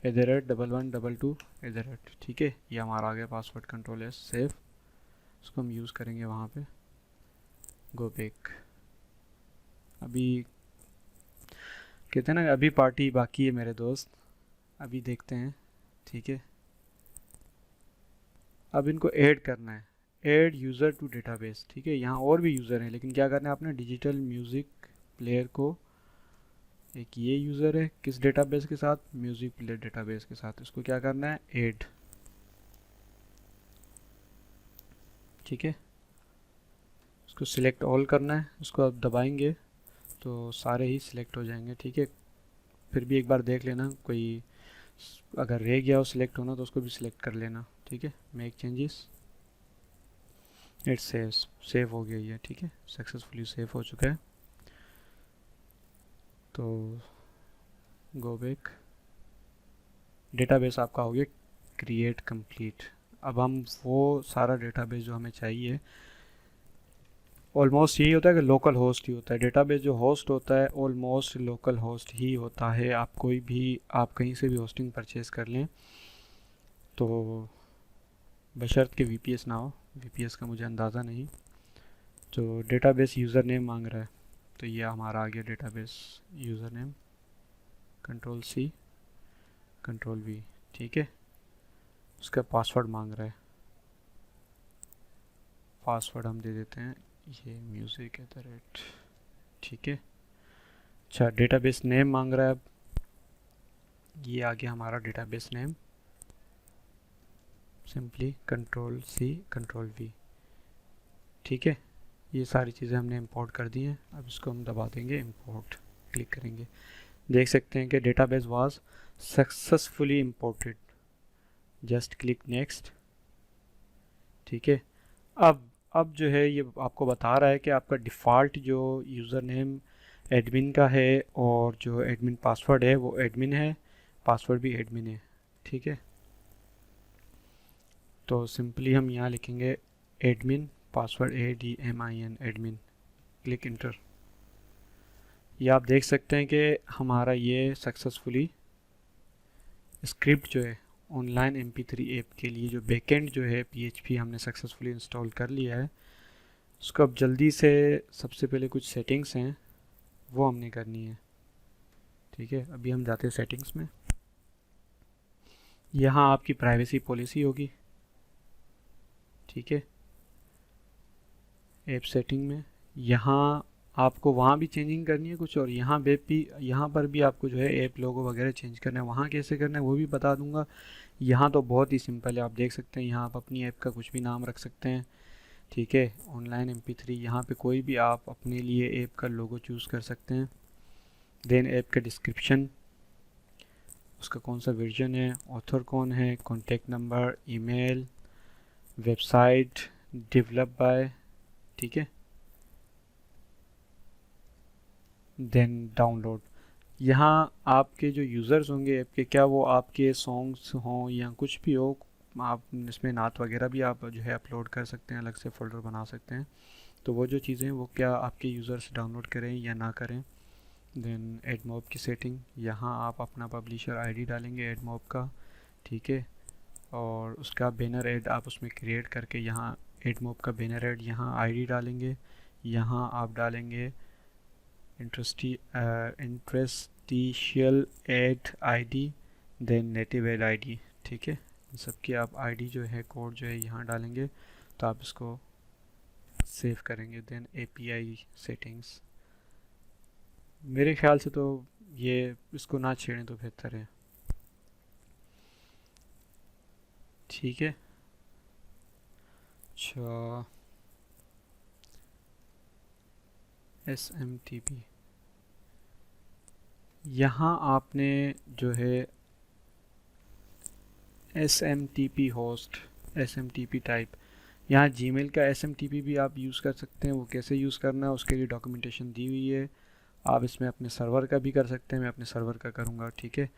@1122 ठीक है। ये हमारा आ गया पासवर्ड, कंट्रोल एस सेव, इसको हम यूज़ करेंगे वहाँ पे। गो बैक, अभी कहते हैं ना अभी पार्टी बाकी है मेरे दोस्त, अभी देखते हैं, ठीक है। अब इनको ऐड करना है, ऐड यूज़र टू डेटाबेस, ठीक है। यहाँ और भी यूज़र हैं, लेकिन क्या करना है आपने, डिजिटल म्यूज़िक प्लेयर को, एक ये यूज़र है किस डेटाबेस के साथ, म्यूज़िक प्लेयर डेटाबेस के साथ, इसको क्या करना है ऐड, ठीक है। इसको सिलेक्ट ऑल करना है, इसको आप दबाएंगे तो सारे ही सिलेक्ट हो जाएंगे, ठीक है। फिर भी एक बार देख लेना, कोई अगर रह गया हो सिलेक्ट होना तो उसको भी सिलेक्ट कर लेना, ठीक है। मेक चेंजेस, इट सेव हो गया ये, ठीक है, सक्सेसफुली सेव हो चुका है। तो गो बैक, डेटाबेस आपका हो गया क्रिएट कंप्लीट। अब हम वो सारा डेटाबेस जो हमें चाहिए, ऑलमोस्ट यही होता है कि लोकल होस्ट ही होता है डेटाबेस, जो होस्ट होता है ऑलमोस्ट लोकल होस्ट ही होता है। आप कोई भी आप कहीं से भी होस्टिंग परचेज़ कर लें, तो बशर्त के VPS ना हो, VPS का मुझे अंदाज़ा नहीं। तो डेटाबेस यूज़र नेम मांग रहा है, तो ये हमारा आ गया database user name, control C control V, ठीक है। उसका पासवर्ड मांग रहा है, पासवर्ड हम दे देते हैं ये म्यूज़िक @ ठीक है। अच्छा, डेटाबेस नेम मांग रहा है। अब ये आ गया हमारा database name, simply control C control V. ठीक है, ये सारी चीज़ें हमने इंपोर्ट कर दी हैं। अब इसको हम दबा देंगे इंपोर्ट, क्लिक करेंगे, देख सकते हैं कि database was successfully imported. Just click next. ठीक है, अब जो है ये आपको बता रहा है कि आपका डिफ़ॉल्ट जो यूज़र नेम एडमिन का है और जो एडमिन पासवर्ड है वो एडमिन है, पासवर्ड भी एडमिन है। ठीक है, तो सिंपली हम यहाँ लिखेंगे admin, password ADMIN admin, click inter. ये आप देख सकते हैं कि हमारा ये सक्सेसफुली स्क्रिप्ट जो है ऑनलाइन MP3 ऐप के लिए जो बैकएंड जो है PHP हमने सक्सेसफुली इंस्टॉल कर लिया है। उसको अब जल्दी से सबसे पहले कुछ सेटिंग्स हैं वो हमने करनी है। ठीक है, अभी हम जाते हैं सेटिंग्स में। यहाँ आपकी प्राइवेसी पॉलिसी होगी। ठीक है, ऐप सेटिंग में यहाँ आपको वहाँ भी चेंजिंग करनी है कुछ, और यहाँ यहाँ पर भी आपको जो है ऐप लोगो वगैरह चेंज करना है। वहाँ कैसे करना है वो भी बता दूंगा। यहाँ तो बहुत ही सिंपल है, आप देख सकते हैं यहाँ आप अपनी ऐप का कुछ भी नाम रख सकते हैं। ठीक है, ऑनलाइन MP3, यहाँ पे कोई भी आप अपने लिए ऐप का लोगो चूज़ कर सकते हैं। देन ऐप का डिस्क्रिप्शन, उसका कौन सा वर्जन है, ऑथर कौन है, contact number, email, website, develop by. ठीक है, देन डाउनलोड। यहाँ आपके जो यूज़र्स होंगे ऐप के, क्या वो आपके सॉन्ग्स हों या कुछ भी हो, आप इसमें नात वगैरह भी आप जो है अपलोड कर सकते हैं, अलग से फ़ोल्डर बना सकते हैं। तो वो जो चीज़ें वो क्या आपके यूज़र्स डाउनलोड करें या ना करें। देन एडमॉब की सेटिंग, यहाँ आप अपना पब्लिशर आईडी डालेंगे एडमॉब का। ठीक है, और उसका बैनर ऐड आप उसमें क्रिएट करके यहाँ एडमॉब का बैनर ऐड यहाँ आईडी डालेंगे। यहाँ आप डालेंगे interstitial ad ID, then native ad ID. ठीक है, इन सब की आप आईडी जो है कोड जो है यहाँ डालेंगे, तो आप इसको सेव करेंगे। देन API सेटिंग्स, मेरे ख्याल से तो ये इसको ना छेड़ें तो बेहतर है। ठीक है, अच्छा SMTP, यहाँ आपने जो है SMTP होस्ट, SMTP टाइप, यहाँ जीमेल का SMTP भी आप यूज़ कर सकते हैं। वो कैसे यूज़ करना है उसके लिए डॉक्यूमेंटेशन दी हुई है। आप इसमें अपने सर्वर का भी कर सकते हैं, मैं अपने सर्वर का करूँगा। ठीक है,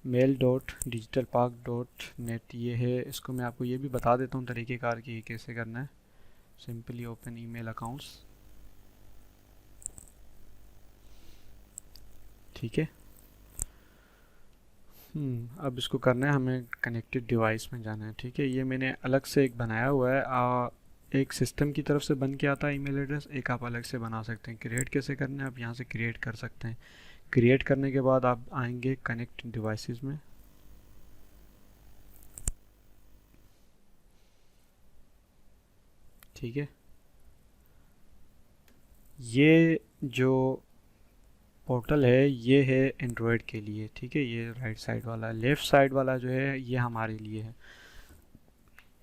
mail.digitalpark.net ये है। इसको मैं आपको ये भी बता देता हूँ तरीक़ेकार कि कैसे करना है। Simply open email accounts. ठीक है, अब इसको करना है, हमें कनेक्टेड डिवाइस में जाना है। ठीक है, ये मैंने अलग से एक बनाया हुआ है। एक सिस्टम की तरफ से बन के आता है ईमेल एड्रेस, एक आप अलग से बना सकते हैं। क्रिएट कैसे करना है, आप यहाँ से क्रिएट कर सकते हैं। क्रिएट करने के बाद आप आएंगे कनेक्ट डिवाइसेस में। ठीक है, ये जो पोर्टल है ये है एंड्रॉयड के लिए। ठीक है, ये राइट साइड वाला, लेफ़्ट साइड वाला जो है ये हमारे लिए है।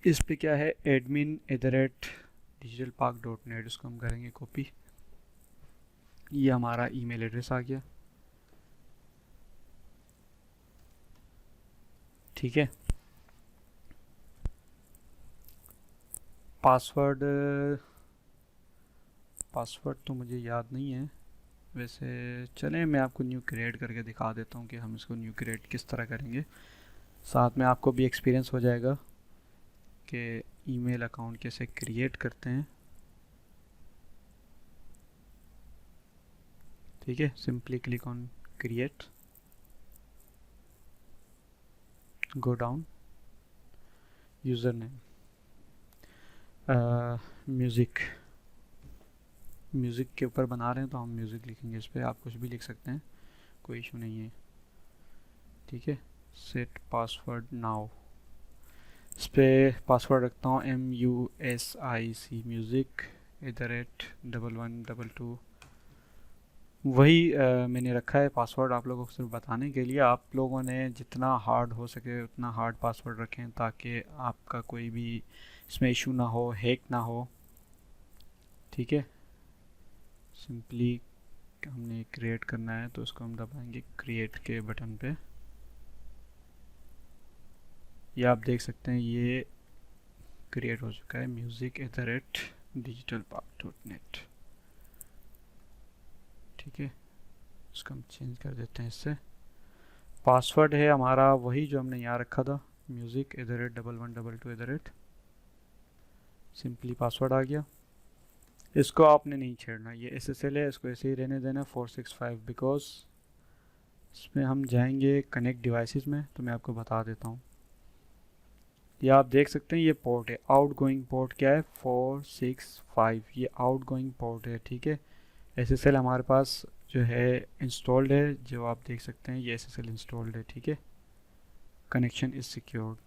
इस पे क्या है, admin@digitalpark.net, इसको हम करेंगे कॉपी। ये हमारा ईमेल एड्रेस आ गया। ठीक है, पासवर्ड तो मुझे याद नहीं है वैसे। चलें, मैं आपको न्यू क्रिएट करके दिखा देता हूँ कि हम इसको न्यू क्रिएट किस तरह करेंगे। साथ में आपको भी एक्सपीरियंस हो जाएगा कि ईमेल अकाउंट कैसे क्रिएट करते हैं। ठीक है, simply click on create, go down, user name, music के ऊपर बना रहे हैं तो हम म्यूज़िक लिखेंगे। इस पर आप कुछ भी लिख सकते हैं, कोई इशू नहीं है। ठीक है, सेट पासवर्ड नाउ, इस पर पासवर्ड रखता हूँ MUSIC म्यूज़िक @1122 वही मैंने रखा है पासवर्ड आप लोगों को सिर्फ बताने के लिए। आप लोगों ने जितना हार्ड हो सके उतना हार्ड पासवर्ड रखें ताकि आपका कोई भी इसमें इशू ना हो, हैक ना हो। ठीक है, सिंपली हमने क्रिएट करना है तो उसको हम दबाएंगे क्रिएट के बटन पे। ये आप देख सकते हैं ये क्रिएट हो चुका है, music@digitalpark.net। ठीक है, इसको हम चेंज कर देते हैं इससे। पासवर्ड है हमारा वही जो हमने यहाँ रखा था, music@1112@। सिंपली पासवर्ड आ गया। इसको आपने नहीं छेड़ना, ये SSL है, इसको ऐसे ही रहने देना 465। बिकॉज इसमें हम जाएंगे कनेक्ट डिवाइसेस में तो मैं आपको बता देता हूँ। ये आप देख सकते हैं ये पोर्ट है, आउटगोइंग पोर्ट क्या है 465, ये आउटगोइंग पोर्ट है। ठीक है, SSL हमारे पास जो है इंस्टॉल्ड है, जो आप देख सकते हैं ये SSL इंस्टॉल्ड है। ठीक है, कनेक्शन इज सिक्योर्ड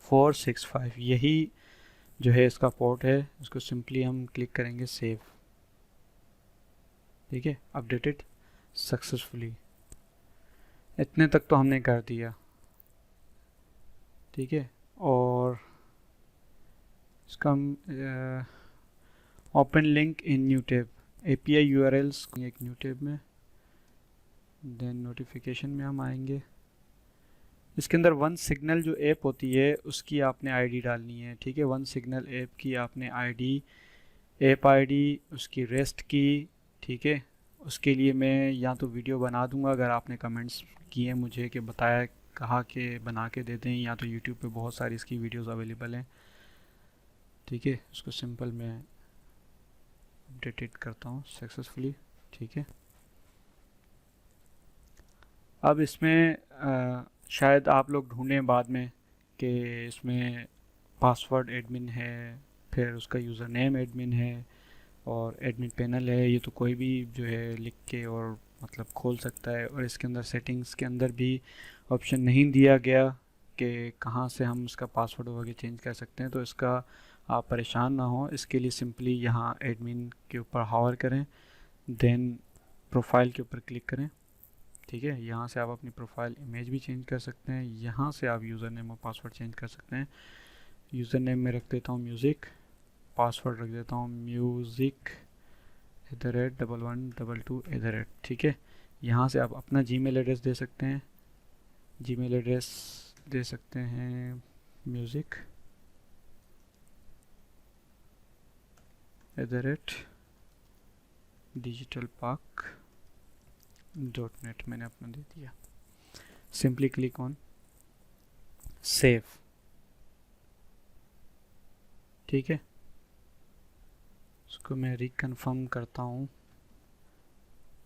465, यही जो है इसका पोर्ट है। इसको सिंपली हम क्लिक करेंगे सेव। ठीक है, अपडेटेड सक्सेसफुली। इतने तक तो हमने कर दिया। ठीक है, और इसका हम open link in new tab, API URLs एक न्यू टैब में, देन नोटिफिकेशन में हम आएंगे। इसके अंदर वन सिग्नल जो ऐप होती है उसकी आपने आईडी डालनी है। ठीक है, वन सिग्नल ऐप की आपने आईडी, ऐप आईडी, उसकी रेस्ट की। ठीक है, उसके लिए मैं या तो वीडियो बना दूंगा, अगर आपने कमेंट्स किए मुझे कि बताया कहा के बना के दे दें, या तो यूट्यूब पे बहुत सारी इसकी वीडियोस अवेलेबल हैं। ठीक है, उसको सिंपल मैं अपडेटेड करता हूँ सक्सेसफुली। ठीक है, अब इसमें शायद आप लोग ढूंढें बाद में कि इसमें पासवर्ड एडमिन है, फिर उसका यूज़र नेम एडमिन है और एडमिन पैनल है। ये तो कोई भी जो है लिख के और मतलब खोल सकता है। और इसके अंदर सेटिंग्स के अंदर भी ऑप्शन नहीं दिया गया कि कहाँ से हम इसका पासवर्ड वगैरह चेंज कर सकते हैं। तो इसका आप परेशान ना हो, इसके लिए सिंपली यहाँ एडमिन के ऊपर हावर करें, देन प्रोफाइल के ऊपर क्लिक करें। ठीक है, यहाँ से आप अपनी प्रोफाइल इमेज भी चेंज कर सकते हैं। यहाँ से आप यूज़र नेम और पासवर्ड चेंज कर सकते हैं। यूज़र नेम में रख देता हूँ म्यूज़िक, पासवर्ड रख देता हूँ music@1122@। ठीक है, यहाँ से आप अपना जीमेल एड्रेस दे सकते हैं। जीमेल एड्रेस दे सकते हैं music@digitalpark.net मैंने अपना दे दिया। Simply click on save. ठीक है, इसको मैं रिकन्फर्म करता हूँ।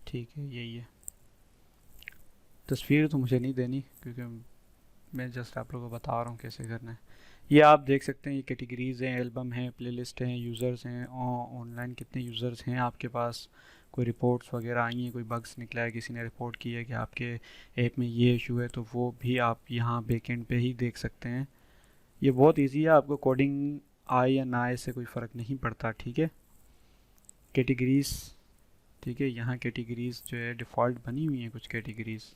ठीक है, यही है। तस्वीर तो मुझे नहीं देनी क्योंकि मैं जस्ट आप लोगों को बता रहा हूँ कैसे करना है। ये आप देख सकते हैं, ये कैटेगरीज़ हैं, एल्बम है, प्लेलिस्ट हैं, यूज़र्स हैं, ऑनलाइन कितने यूज़र्स हैं आपके पास, कोई रिपोर्ट्स वगैरह आई हैं, कोई बग्स निकला है, किसी ने रिपोर्ट की है कि आपके ऐप में ये इशू है, तो वो भी आप यहाँ बैकएंड पे ही देख सकते हैं। ये बहुत इजी है, आपको कोडिंग आए या ना आए से कोई फ़र्क नहीं पड़ता। ठीक है, कैटेगरीज़। ठीक है, यहाँ कैटेगरीज़ जो है डिफ़ॉल्ट बनी हुई हैं कुछ कैटेगरीज़।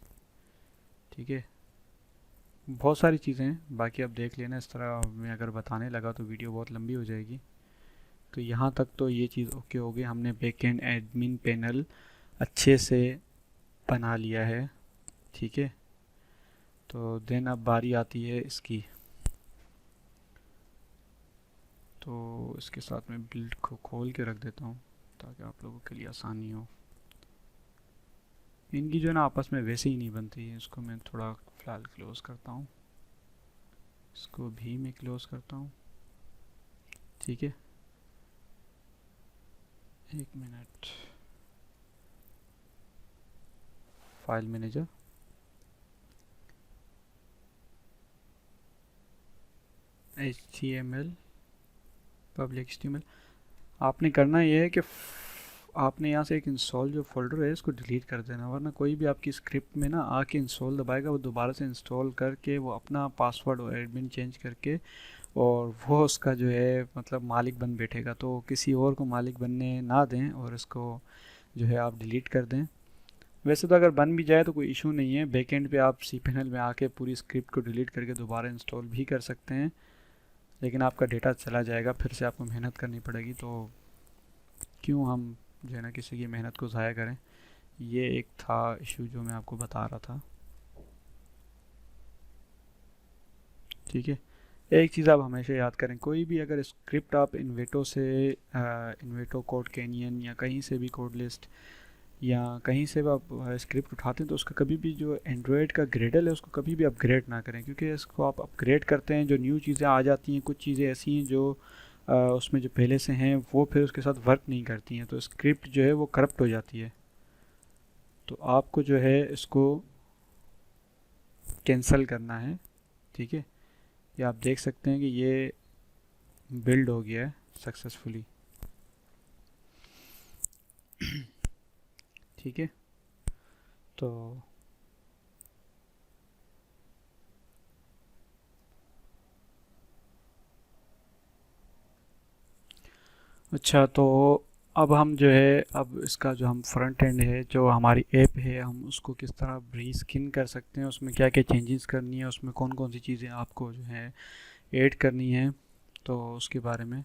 ठीक है, बहुत सारी चीज़ें हैं, बाकी आप देख लेना। इस तरह मैं अगर बताने लगा तो वीडियो बहुत लंबी हो जाएगी। तो यहाँ तक तो ये चीज़ ओके हो गई, हमने बैकएंड एडमिन पैनल अच्छे से बना लिया है। ठीक है, तो देन अब बारी आती है इसकी। तो इसके साथ मैं बिल्ड को खोल के रख देता हूँ ताकि आप लोगों के लिए आसानी हो। इनकी जो है ना आपस में वैसे ही नहीं बनती है। इसको मैं थोड़ा फ़िलहाल क्लोज़ करता हूँ, इसको भी मैं क्लोज़ करता हूँ। ठीक है, एक minute, file manager, HTML, public HTML। आपने करना ये है कि आपने यहाँ से एक इंस्टॉल जो फोल्डर है इसको डिलीट कर देना, वरना कोई भी आपकी स्क्रिप्ट में ना आके इंस्टॉल दबाएगा, वो दोबारा से इंस्टॉल करके वो अपना पासवर्ड और एडमिन चेंज करके और वो उसका जो है मतलब मालिक बन बैठेगा। तो किसी और को मालिक बनने ना दें और इसको जो है आप डिलीट कर दें। वैसे तो अगर बन भी जाए तो कोई इशू नहीं है, बैकएंड पे आप cPanel में आके पूरी स्क्रिप्ट को डिलीट करके दोबारा इंस्टॉल भी कर सकते हैं, लेकिन आपका डेटा चला जाएगा, फिर से आपको मेहनत करनी पड़ेगी। तो क्यों हम जो है ना किसी की मेहनत को ज़ाया करें। ये एक था इशू जो मैं आपको बता रहा था। ठीक है, एक चीज़ आप हमेशा याद करें, कोई भी अगर स्क्रिप्ट आप इन्वेटो से इन्वेटो कोड कैनियन या कहीं से भी कोड लिस्ट या कहीं से भी आप स्क्रिप्ट उठाते हैं तो उसका कभी भी जो एंड्रॉयड का ग्रेडल है उसको कभी भी अपग्रेड ना करें, क्योंकि इसको आप अपग्रेड करते हैं जो न्यू चीज़ें आ जाती हैं, कुछ चीज़ें ऐसी हैं जो उसमें जो पहले से हैं वो फिर उसके साथ वर्क नहीं करती हैं, तो स्क्रिप्ट जो है वो करप्ट हो जाती है। तो आपको जो है इसको कैंसिल करना है। ठीक है, ये आप देख सकते हैं कि ये बिल्ड हो गया है सक्सेसफुली। ठीक है, तो अच्छा, तो अब हम जो है अब इसका जो हम फ्रंट एंड है जो हमारी ऐप है हम उसको किस तरह रीस्किन कर सकते हैं, उसमें क्या क्या चेंजेस करनी है, उसमें कौन कौन सी चीज़ें आपको जो है ऐड करनी है। तो उसके बारे में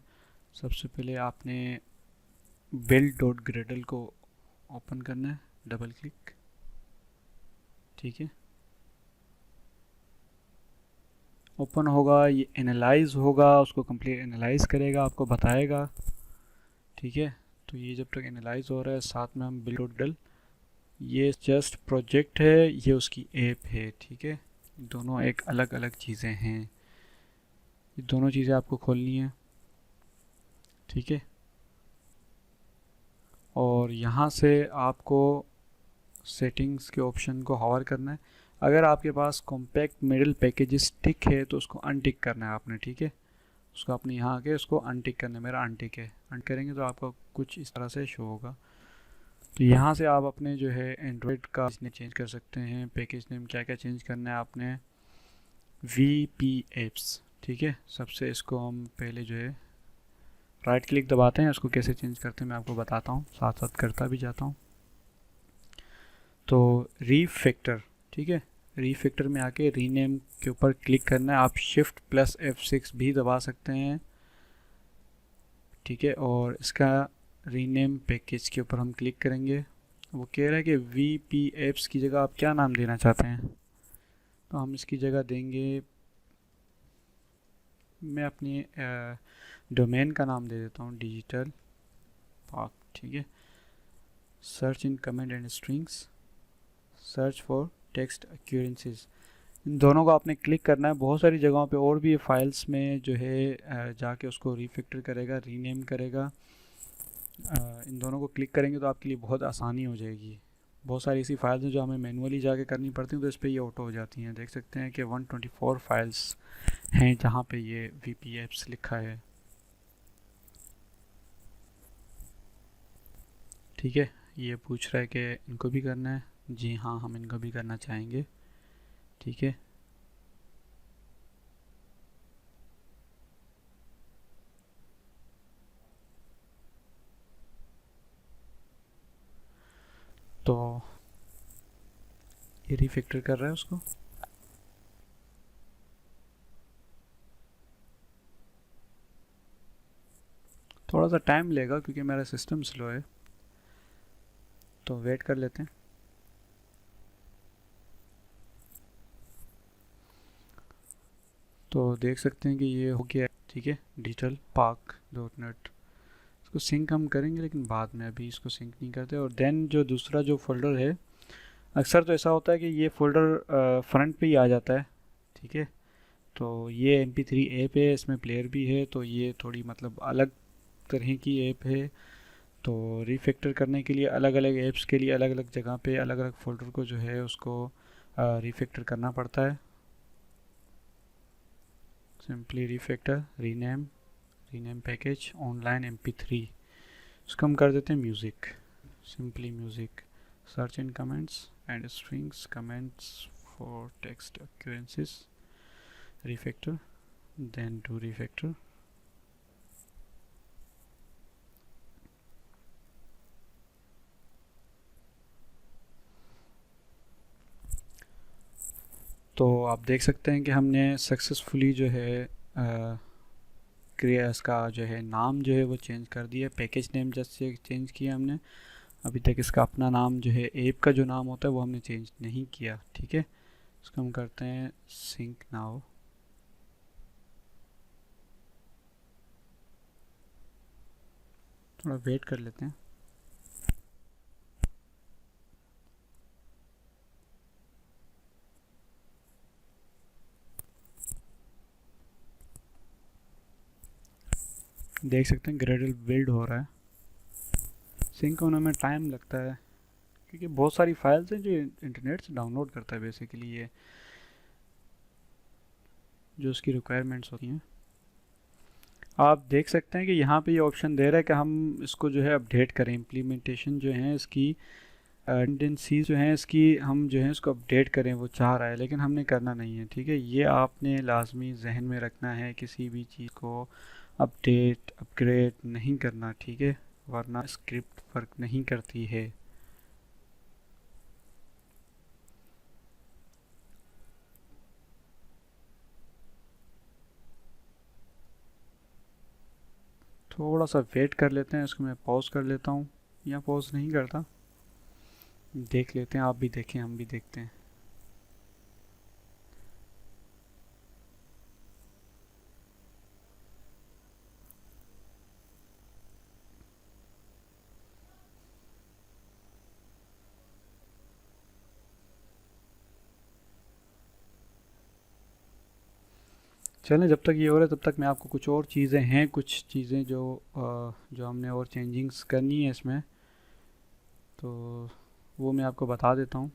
सबसे पहले आपने बिल्ड डॉट ग्रेडल को ओपन करना है, डबल क्लिक। ठीक है, ओपन होगा, ये एनालाइज होगा, उसको कंप्लीट एनालाइज करेगा, आपको बताएगा। ठीक है, तो ये जब तक एनालाइज हो रहा है साथ में हम बिल्ड डॉट डल, ये जस्ट प्रोजेक्ट है, ये उसकी ऐप है। ठीक है, दोनों एक अलग अलग चीज़ें हैं, ये दोनों चीज़ें आपको खोलनी है। ठीक है, और यहाँ से आपको सेटिंग्स के ऑप्शन को हवर करना है। अगर आपके पास कॉम्पैक्ट मिडल पैकेजेस टिक है तो उसको अनटिक करना है आपने। ठीक है, उसको आपने यहाँ आके उसको अनटिक करना है, मेरा अनटिक है, अन करेंगे तो आपका कुछ इस तरह से शो होगा। तो यहाँ से आप अपने जो है एंड्रॉयड का इसने चेंज कर सकते हैं, पैकेज नेम क्या क्या चेंज करना है आपने, VP एप्स। ठीक है, सबसे इसको हम पहले जो है राइट क्लिक दबाते हैं, उसको कैसे चेंज करते हैं मैं आपको बताता हूँ, साथ साथ करता भी जाता हूँ। तो रीफैक्टर, ठीक है, रीफैक्टर में आके रीनेम के ऊपर क्लिक करना है, आप शिफ्ट प्लस F6 भी दबा सकते हैं। ठीक है, और इसका रीनेम पैकेज के ऊपर हम क्लिक करेंगे। वो कह रहा है कि VP एप्स की जगह आप क्या नाम देना चाहते हैं, तो हम इसकी जगह देंगे, मैं अपनी डोमेन का नाम दे देता हूँ डिजिटल पार्क। ठीक है, search in comment and strings, search for text occurrences, इन दोनों को आपने क्लिक करना है। बहुत सारी जगहों पे और भी फाइल्स में जो है जाके उसको रीफैक्टर करेगा, रीनेम करेगा। इन दोनों को क्लिक करेंगे तो आपके लिए बहुत आसानी हो जाएगी। बहुत सारी ऐसी फाइल्स हैं जो हमें मैनुअली जाके करनी पड़ती हैं, तो इस पर ये ऑटो हो जाती हैं। देख सकते हैं कि 124 फाइल्स हैं जहाँ पे ये VP एप्स लिखा है। ठीक है, ये पूछ रहा है कि इनको भी करना है, जी हाँ हम इनको भी करना चाहेंगे। ठीक है, तो ये रीफैक्टर कर रहा है उसको। थोड़ा सा टाइम लेगा क्योंकि मेरा सिस्टम स्लो है, तो वेट कर लेते हैं। तो देख सकते हैं कि ये हो गया। ठीक है, डिजिटल पार्क डॉट नेट, इसको सिंक हम करेंगे लेकिन बाद में, अभी इसको सिंक नहीं करते। और देन जो दूसरा जो फोल्डर है, अक्सर तो ऐसा होता है कि ये फोल्डर फ्रंट पे ही आ जाता है। ठीक है, तो ये MP3 ऐप है, इसमें प्लेयर भी है, तो ये थोड़ी मतलब अलग तरह की ऐप है। तो रीफैक्टर करने के लिए अलग अलग ऐप्स के लिए अलग अलग जगह पे अलग अलग फोल्डर को जो है उसको रीफैक्टर करना पड़ता है। Simply refactor, rename package online MP3, इसको हम कर देते हैं music, simply music, search in comments and strings comments for text occurrences, refactor, then do refactor। तो आप देख सकते हैं कि हमने सक्सेसफुली जो है क्रिया इसका जो है नाम जो है वो चेंज कर दिया, package name just say change किया हमने। अभी तक इसका अपना नाम जो है ऐप का जो नाम होता है वो हमने चेंज नहीं किया, ठीक है। इसको हम करते हैं सिंक नाउ। थोड़ा वेट कर लेते हैं। देख सकते हैं ग्रेडल बिल्ड हो रहा है। सिंक होने में टाइम लगता है क्योंकि बहुत सारी फाइल्स हैं जो इंटरनेट से डाउनलोड करता है बेसिकली, ये जो उसकी रिक्वायरमेंट्स होती हैं। आप देख सकते हैं कि यहाँ पे ये ऑप्शन दे रहा है कि हम इसको जो है अपडेट करें, इम्प्लीमेंटेशन जो है इसकी टेंडेंसीज जो हैं इसकी हम जो है इसको अपडेट करें, वो चाह रहा है लेकिन हमने करना नहीं है, ठीक है। ये आपने लाजमी जहन में रखना है, किसी भी चीज़ को अपडेट अपग्रेड नहीं करना, ठीक है, वरना स्क्रिप्ट वर्क नहीं करती है। थोड़ा सा वेट कर लेते हैं, इसको मैं पॉज कर लेता हूँ या पॉज नहीं करता, देख लेते हैं, आप भी देखें हम भी देखते हैं। चलें, जब तक ये हो रहा है तब तक मैं आपको कुछ और चीज़ें हैं, कुछ चीज़ें जो हमने और चेंजिंग्स करनी है इसमें, तो वो मैं आपको बता देता हूँ,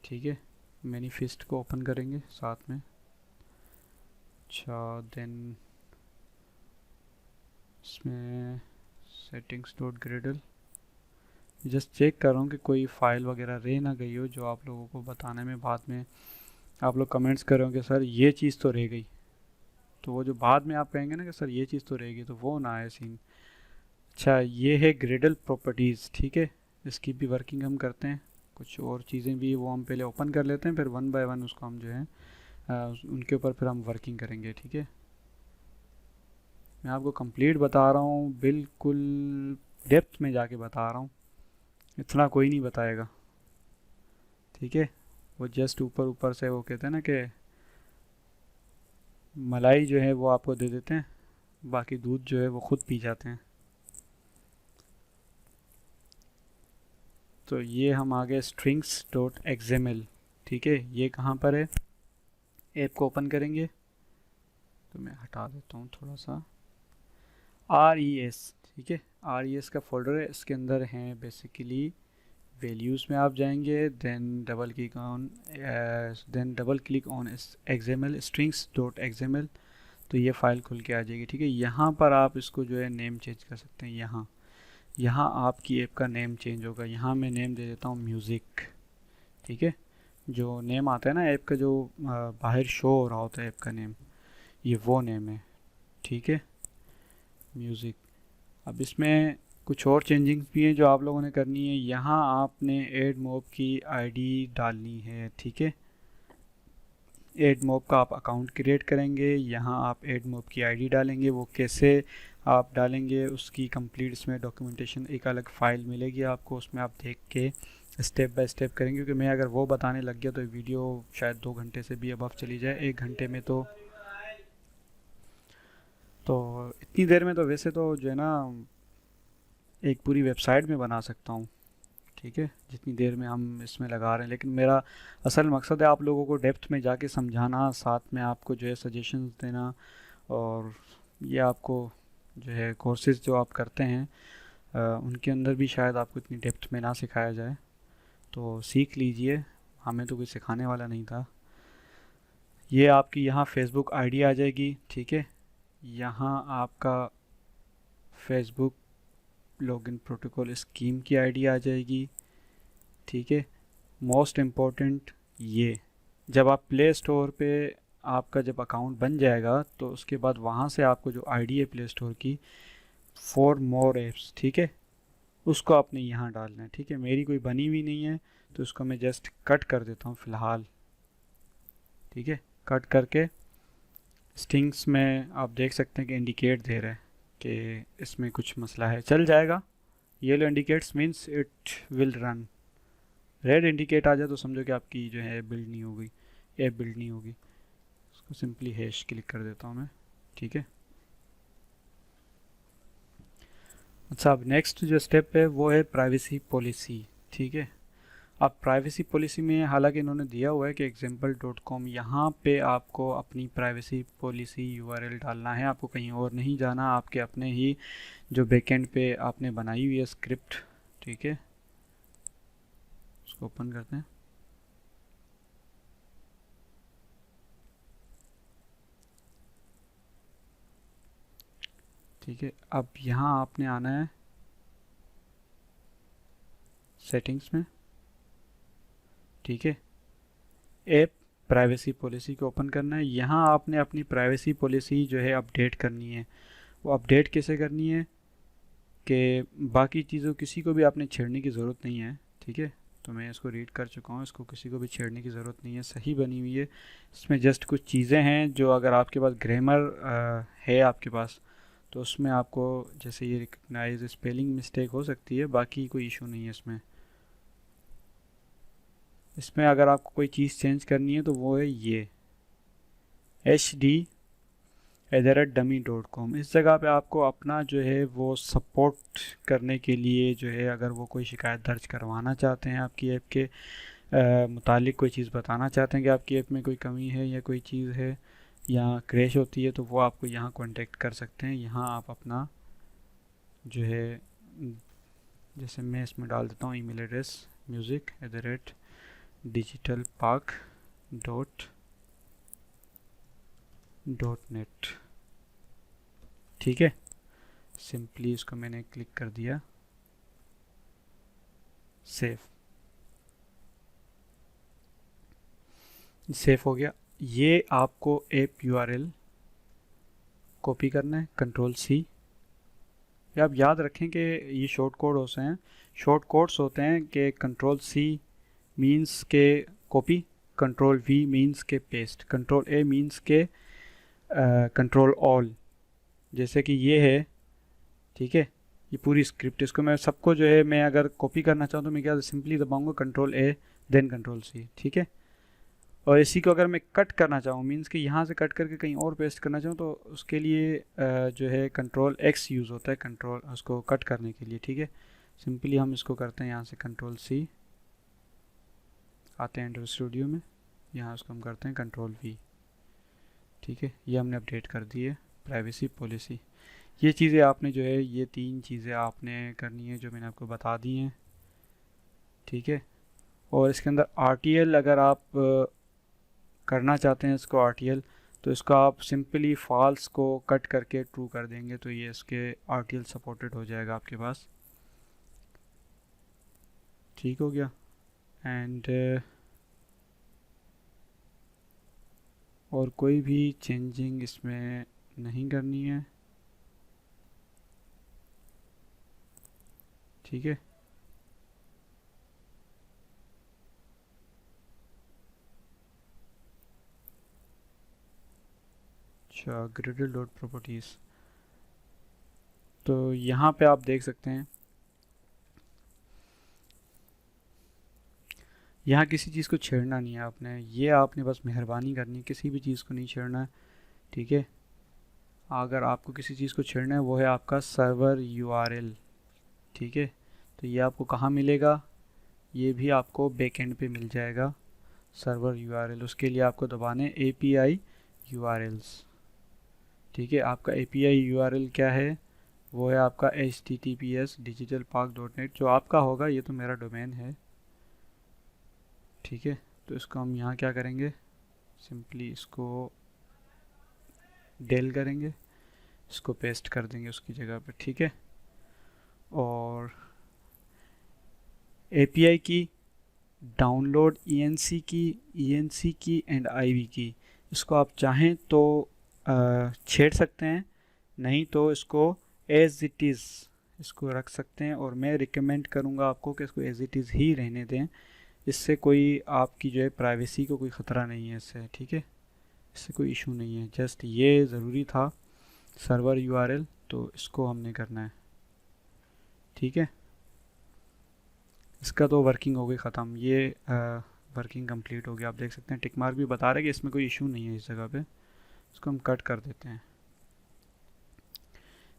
ठीक है। मैनिफेस्ट को ओपन करेंगे साथ में। अच्छा, देन इसमें settings dot gradle just check कर रहा हूँ कि कोई फ़ाइल वगैरह रह ना गई हो, जो आप लोगों को बताने में बाद में आप लोग कमेंट्स कर रहे हो कि सर ये चीज़ तो रह गई, तो वो जो बाद में आप कहेंगे ना कि सर ये चीज़ तो रह गई, तो वो ना आए सीन। अच्छा, ये है ग्रेडल प्रॉपर्टीज़, ठीक है। इसकी भी वर्किंग हम करते हैं, कुछ और चीज़ें भी वो हम पहले ओपन कर लेते हैं, फिर वन बाय वन उसको हम जो है उनके ऊपर फिर हम वर्किंग करेंगे, ठीक है। मैं आपको कंप्लीट बता रहा हूँ, बिल्कुल डेप्थ में जाके बता रहा हूँ, इतना कोई नहीं बताएगा, ठीक है। वो जस्ट ऊपर ऊपर से वो कहते हैं ना कि मलाई जो है वो आपको दे देते हैं, बाकी दूध जो है वो खुद पी जाते हैं। तो ये हम आ गए स्ट्रिंग्स डॉट एक्सएमएल, ठीक है। ये कहाँ पर है, ऐप को ओपन करेंगे, तो मैं हटा देता हूँ थोड़ा सा, RES, ठीक है। RES का फोल्डर है, इसके अंदर हैं बेसिकली वैल्यूज़ में आप जाएंगे, then double click on XML strings dot XML, तो ये फ़ाइल खुल के आ जाएगी, ठीक है। यहाँ पर आप इसको जो है नेम चेंज कर सकते हैं, यहाँ आपकी ऐप का नेम चेंज होगा। यहाँ मैं नेम दे देता हूँ म्यूज़िक, ठीक है। जो नेम आता है ना ऐप का, जो बाहर शो हो रहा होता है ऐप का नेम, ये वो नेम है, ठीक है, म्यूज़िक। अब इसमें कुछ और चेंजिंग्स भी हैं जो आप लोगों ने करनी है। यहाँ आपने एड मॉब की आईडी डालनी है, ठीक है। एड मॉब का आप अकाउंट क्रिएट करेंगे, यहाँ आप एड मॉब की आईडी डालेंगे। वो कैसे आप डालेंगे उसकी कंप्लीट इसमें डॉक्यूमेंटेशन एक अलग फ़ाइल मिलेगी आपको, उसमें आप देख के स्टेप बाय स्टेप करेंगे, क्योंकि मैं अगर वो बताने लग गया तो वीडियो शायद 2 घंटे से भी अबव चली जाए, 1 घंटे में तो इतनी देर में तो वैसे तो जो है ना एक पूरी वेबसाइट में बना सकता हूँ, ठीक है, जितनी देर में हम इसमें लगा रहे हैं। लेकिन मेरा असल मकसद है आप लोगों को डेप्थ में जाके समझाना, साथ में आपको जो है सजेशंस देना, और ये आपको जो है कोर्सेज़ जो आप करते हैं उनके अंदर भी शायद आपको इतनी डेप्थ में ना सिखाया जाए, तो सीख लीजिए, हमें तो कोई सिखाने वाला नहीं था। ये आपकी यहाँ फेसबुक आईडी आ जाएगी, ठीक है। यहाँ आपका फेसबुक लॉगिन प्रोटोकॉल स्कीम की आईडी आ जाएगी, ठीक है। मोस्ट इम्पोर्टेंट, ये जब आप प्ले स्टोर पे आपका जब अकाउंट बन जाएगा तो उसके बाद वहाँ से आपको जो आईडी है प्ले स्टोर की फॉर मोर ऐप्स, ठीक है, उसको आपने यहाँ डालना है, ठीक है। मेरी कोई बनी हुई नहीं है तो उसको मैं जस्ट कट कर देता हूँ फ़िलहाल, ठीक है, कट करके स्ट्रिंग्स में आप देख सकते हैं कि इंडिकेट दे रहा है कि इसमें कुछ मसला है, चल जाएगा। Yellow indicates means it will run, red indicate आ जाए तो समझो कि आपकी जो है बिल्ड नहीं होगी, ऐप बिल्ड नहीं होगी। उसको सिंपली हैश क्लिक कर देता हूँ मैं, ठीक है। अच्छा, अब नेक्स्ट जो स्टेप है वो है प्राइवेसी पॉलिसी, ठीक है। अब प्राइवेसी पॉलिसी में हालांकि इन्होंने दिया हुआ है कि example.com, यहाँ पे आपको अपनी प्राइवेसी पॉलिसी यूआरएल डालना है, आपको कहीं और नहीं जाना, आपके अपने ही जो बैकएंड पे आपने बनाई हुई है स्क्रिप्ट, ठीक है। उसको ओपन करते हैं। ठीक है, अब यहाँ आपने आना है सेटिंग्स में, ठीक है। ऐप प्राइवेसी पॉलिसी को ओपन करना है। यहाँ आपने अपनी प्राइवेसी पॉलिसी जो है अपडेट करनी है। वो अपडेट कैसे करनी है कि बाकी चीज़ों किसी को भी आपने छेड़ने की ज़रूरत नहीं है, ठीक है। तो मैं इसको रीड कर चुका हूँ, इसको किसी को भी छेड़ने की ज़रूरत नहीं है, सही बनी हुई है। इसमें जस्ट कुछ चीज़ें हैं जो अगर आपके पास ग्रामर है आपके पास, तो उसमें आपको जैसे ये रिकग्नाइज स्पेलिंग मिस्टेक हो सकती है, बाकी कोई इशू नहीं है इसमें। इसमें अगर आपको कोई चीज़ चेंज करनी है तो वो है ये hd@dummy.com। इस जगह पे आपको अपना जो है वो सपोर्ट करने के लिए जो है, अगर वो कोई शिकायत दर्ज करवाना चाहते हैं आपकी ऐप के मुतालिक, कोई चीज़ बताना चाहते हैं कि आपकी ऐप में कोई कमी है या कोई चीज़ है या क्रैश होती है, तो वो आपको यहाँ कांटेक्ट कर सकते हैं। यहाँ आप अपना जो है, जैसे मैं इसमें डाल देता हूँ ईमेल एड्रेस music@digitalpark.net, ठीक है। सिंपली इसको मैंने क्लिक कर दिया, सेव हो गया। ये आपको ऐप यूआरएल कॉपी करना है, कंट्रोल-C। ये आप याद रखें कि ये शॉर्ट कोड्स होते हैं कि कंट्रोल-C मीन्स के कॉपी, कंट्रोल-V मीन्स के पेस्ट, कंट्रोल-A मीन्स के कंट्रोल ऑल, जैसे कि ये है, ठीक है। ये पूरी स्क्रिप्ट, इसको मैं सबको जो है, मैं अगर कॉपी करना चाहूँ तो मैं क्या सिंपली दबाऊंगा कंट्रोल-A देन कंट्रोल-C, ठीक है। और इसी को अगर मैं कट करना चाहूँ, मीन्स कि यहाँ से कट करके कहीं और पेस्ट करना चाहूँ, तो उसके लिए जो है कंट्रोल-X यूज़ होता है, कंट्रोल उसको कट करने के लिए, ठीक है। सिंपली हम इसको करते हैं यहाँ से कंट्रोल-C, आते हैं एंड्रॉइड स्टूडियो में, यहाँ उसको हम करते हैं कंट्रोल-V, ठीक है। ये हमने अपडेट कर दी है प्राइवेसी पॉलिसी। ये चीज़ें आपने जो है, ये 3 चीज़ें आपने करनी है जो मैंने आपको बता दी हैं, ठीक है। और इसके अंदर RTL अगर आप करना चाहते हैं इसको RTL, तो इसको आप सिंपली फॉल्स को कट करके ट्रू कर देंगे तो ये इसके RTL सपोर्टेड हो जाएगा आपके पास, ठीक हो गया। एंड और कोई भी चेंजिंग इसमें नहीं करनी है, ठीक है। अच्छा, ग्रिडल डॉट प्रॉपर्टीज़, तो यहाँ पे आप देख सकते हैं, यहाँ किसी चीज़ को छेड़ना नहीं है आपने, ये आपने बस मेहरबानी करनी है, किसी भी चीज़ को नहीं छेड़ना है, ठीक है। अगर आपको किसी चीज़ को छेड़ना है वो है आपका सर्वर यूआरएल, ठीक है। तो ये आपको कहाँ मिलेगा, ये भी आपको बैकएंड पे मिल जाएगा सर्वर यूआरएल। उसके लिए आपको दबाने API URLs, ठीक है। आपका API URL क्या है, वो है आपका https digitalpark.net, जो आपका होगा, ये तो मेरा डोमेन है, ठीक है। तो इसको हम यहाँ क्या करेंगे, सिंपली इसको डेल करेंगे, इसको पेस्ट कर देंगे उसकी जगह पे, ठीक है। और API की डाउनलोड ENC की एंड IV की, इसको आप चाहें तो छेड़ सकते हैं, नहीं तो इसको एज इट इज़ इसको रख सकते हैं। और मैं रिकमेंड करूँगा आपको कि इसको एज इट इज़ ही रहने दें, इससे कोई आपकी जो है प्राइवेसी को कोई ख़तरा नहीं है इससे, ठीक है, इससे कोई इशू नहीं है। जस्ट ये ज़रूरी था सर्वर यूआरएल, तो इसको हमने करना है, ठीक है। इसका तो वर्किंग हो गई ख़त्म, ये वर्किंग कंप्लीट हो गया। आप देख सकते हैं टिक मार्क भी बता रहा है कि इसमें कोई इशू नहीं है इस जगह पे। इसको हम कट कर देते हैं।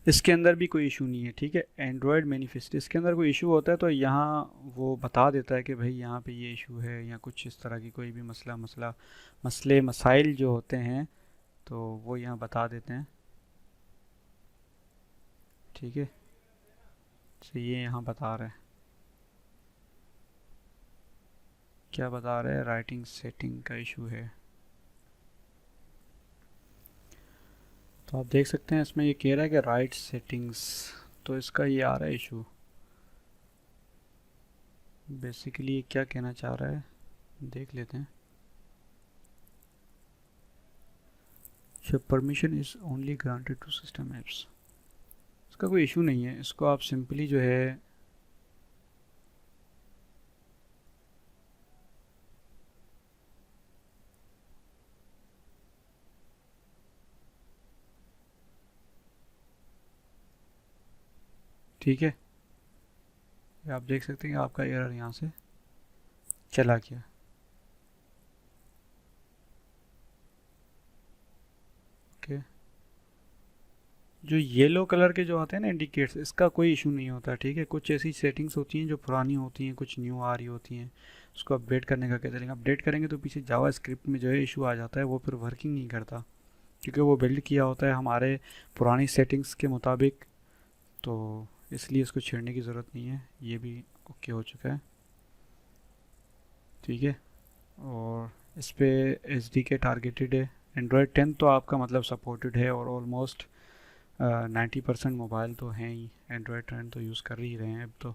इसके अंदर भी कोई इशू नहीं है, ठीक है। एंड्रॉयड मैनिफेस्ट, इसके अंदर कोई इशू होता है तो यहाँ वो बता देता है कि भाई यहाँ पे ये इशू है, या कुछ इस तरह की कोई भी मसले मसाइल जो होते हैं तो वो यहाँ बता देते हैं, ठीक है। तो ये यहाँ बता रहे हैं, क्या बता रहे हैं, राइटिंग सेटिंग का इशू है। तो आप देख सकते हैं इसमें ये कह रहा है कि राइट सेटिंग्स, तो इसका ये आ रहा है इशू। बेसिकली ये क्या कहना चाह रहा है देख लेते हैं। Show permission is only granted to system apps. इसका कोई इशू नहीं है, इसको आप सिंपली जो है ठीक है, ये आप देख सकते हैं कि आपका एरर यहाँ से चला गया। ओके, जो येलो कलर के जो होते हैं ना इंडिकेटर्स, इसका कोई इशू नहीं होता, ठीक है। कुछ ऐसी सेटिंग्स होती हैं जो पुरानी होती हैं, कुछ न्यू आ रही होती हैं, उसको अपडेट करने का कहते हैं। अपडेट करेंगे तो पीछे जावा स्क्रिप्ट में जो है इशू आ जाता है, वो फिर वर्किंग नहीं करता, क्योंकि वो बिल्ड किया होता है हमारे पुरानी सेटिंग्स के मुताबिक। तो इसलिए इसको छेड़ने की ज़रूरत नहीं है। ये भी ओके हो चुका है, ठीक है। और इस पे एच डी के टारगेटेड है। एंड्रॉयड 10 तो आपका मतलब सपोर्टेड है, और ऑलमोस्ट 90% मोबाइल तो हैं ही एंड्रॉयड 10 तो यूज़ कर ही रहे हैं अब तो।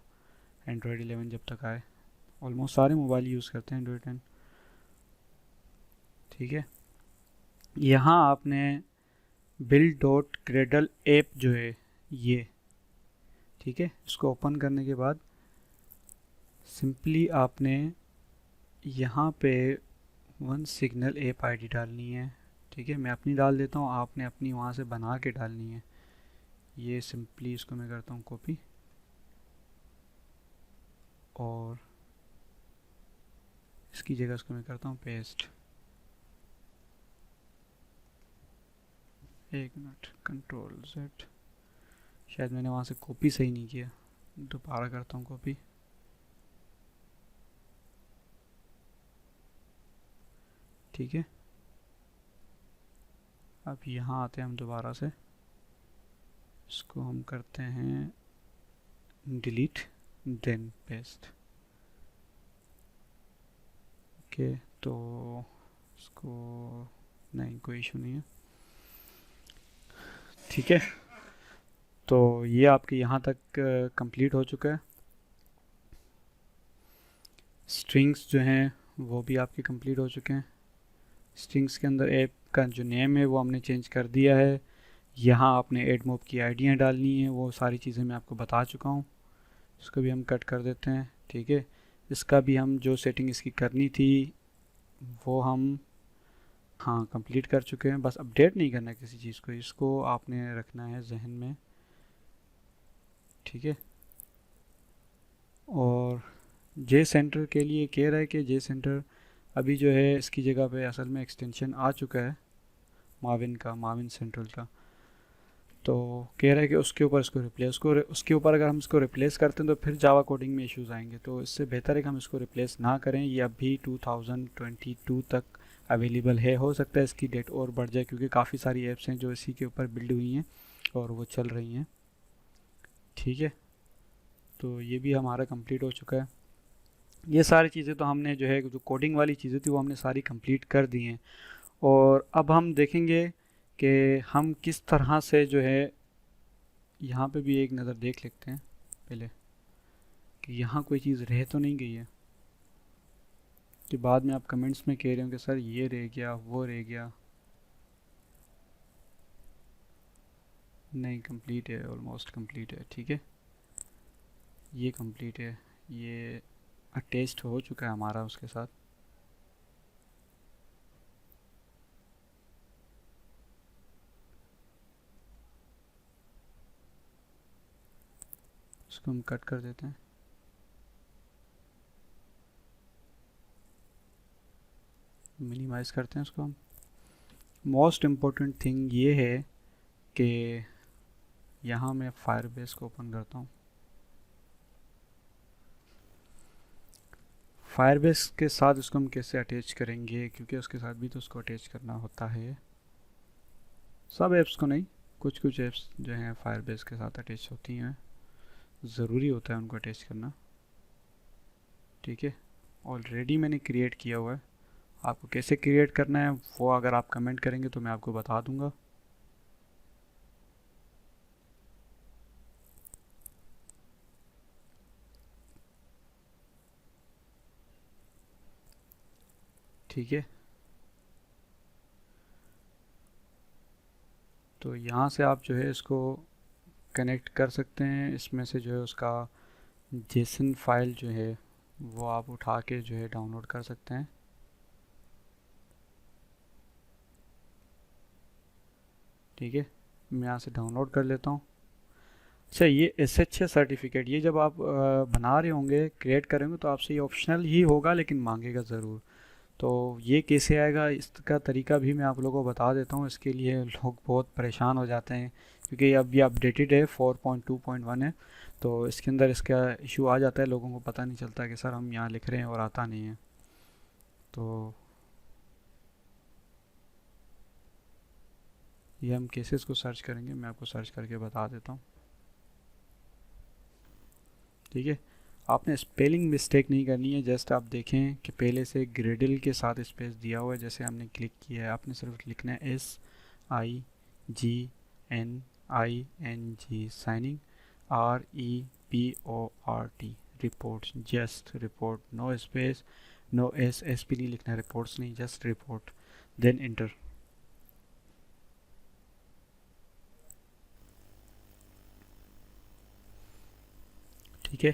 एंड्रॉयड 11 जब तक आए ऑलमोस्ट सारे मोबाइल यूज़ करते हैं एंड्रॉयड 10, ठीक है। यहाँ आपने बिल्ड डॉट ग्रेडल ऐप जो है ये, ठीक है, इसको ओपन करने के बाद सिंपली आपने यहाँ पे वन सिग्नल ऐप आईडी डालनी है, ठीक है। मैं अपनी डाल देता हूँ, आपने अपनी वहाँ से बना के डालनी है। ये सिंपली इसको मैं करता हूँ कॉपी, और इसकी जगह इसको मैं करता हूँ पेस्ट। एक मिनट, कंट्रोल Z, शायद मैंने वहाँ से कॉपी सही नहीं किया, दोबारा करता हूँ कॉपी। ठीक है, अब यहाँ आते हैं हम दोबारा से, इसको हम करते हैं डिलीट देन पेस्ट। ओके, तो इसको नहीं, कोई इशू नहीं है, ठीक है। तो ये आपके यहाँ तक कंप्लीट हो चुका है। स्ट्रिंग्स जो हैं वो भी आपके कंप्लीट हो चुके हैं। स्ट्रिंग्स के अंदर ऐप का जो नेम है वो हमने चेंज कर दिया है। यहाँ आपने एड मोब की आईडियाँ डालनी है, वो सारी चीज़ें मैं आपको बता चुका हूँ। इसको भी हम कट कर देते हैं, ठीक है। इसका भी हम जो सेटिंग इसकी करनी थी वो हम हाँ कंप्लीट कर चुके हैं। बस अपडेट नहीं करना किसी चीज़ को, इसको आपने रखना है जहन में, ठीक है। और जे सेंटर के लिए कह रहा है कि जे सेंटर अभी जो है इसकी जगह पे असल में एक्सटेंशन आ चुका है माविन का, माविन सेंट्रल का। तो कह रहा है कि उसके ऊपर इसको रिप्लेस को उसके ऊपर अगर हम इसको रिप्लेस करते हैं तो फिर जावा कोडिंग में इश्यूज़ आएंगे। तो इससे बेहतर है कि हम इसको रिप्लेस ना करें। ये अभी 2022 तक अवेलेबल है, हो सकता है इसकी डेट और बढ़ जाए, क्योंकि काफ़ी सारी ऐप्स हैं जो इसी के ऊपर बिल्ड हुई हैं और वो चल रही हैं, ठीक है। तो ये भी हमारा कंप्लीट हो चुका है। ये सारी चीज़ें तो हमने जो है, जो कोडिंग वाली चीज़ें थी वो हमने सारी कंप्लीट कर दी हैं। और अब हम देखेंगे कि हम किस तरह से जो है, यहाँ पे भी एक नज़र देख लेते हैं पहले कि यहाँ कोई चीज़ रह तो नहीं गई है, कि बाद में आप कमेंट्स में कह रहे हो कि सर ये रह गया वो रह गया। नहीं, कंप्लीट है, ऑलमोस्ट कंप्लीट है, ठीक है। ये कंप्लीट है, ये अटैच्ड हो चुका है हमारा उसके साथ। इसको हम कट कर देते हैं। मिनिमाइज करते हैं इसको हम। मोस्ट इम्पोर्टेंट थिंग ये है कि यहाँ मैं फायरबेस को ओपन करता हूँ। फायरबेस के साथ इसको हम कैसे अटैच करेंगे, क्योंकि उसके साथ भी तो उसको अटैच करना होता है। सब ऐप्स को नहीं, कुछ कुछ ऐप्स जो हैं फायरबेस के साथ अटैच होती हैं, ज़रूरी होता है उनको अटैच करना। ठीक है, ऑलरेडी मैंने क्रिएट किया हुआ है। आपको कैसे क्रिएट करना है वो अगर आप कमेंट करेंगे तो मैं आपको बता दूंगा। ठीक है, तो यहाँ से आप जो है इसको कनेक्ट कर सकते हैं। इसमें से जो है उसका जेसन फाइल जो है वो आप उठा के जो है डाउनलोड कर सकते हैं। ठीक है, मैं यहाँ से डाउनलोड कर लेता हूँ। अच्छा, ये SHA सर्टिफिकेट ये जब आप बना रहे होंगे, क्रिएट करेंगे तो आपसे ये ऑप्शनल ही होगा, लेकिन मांगेगा ज़रूर। तो ये कैसे आएगा, इसका तरीका भी मैं आप लोगों को बता देता हूँ। इसके लिए लोग बहुत परेशान हो जाते हैं, क्योंकि अब ये अपडेटेड है, 4.2.1 है। तो इसके अंदर इसका इशू आ जाता है, लोगों को पता नहीं चलता कि सर हम यहाँ लिख रहे हैं और आता नहीं है। तो ये हम कैसे इसको सर्च करेंगे, मैं आपको सर्च करके बता देता हूँ। ठीक है, आपने स्पेलिंग मिस्टेक नहीं करनी है। जस्ट आप देखें कि पहले से ग्रेडल के साथ स्पेस दिया हुआ है, जैसे हमने क्लिक किया है आपने सिर्फ लिखना है SIGNING signing, REPORT report, just report, no space, no SP नहीं लिखना है, रिपोर्ट्स नहीं, जस्ट रिपोर्ट, देन इंटर। ठीक है,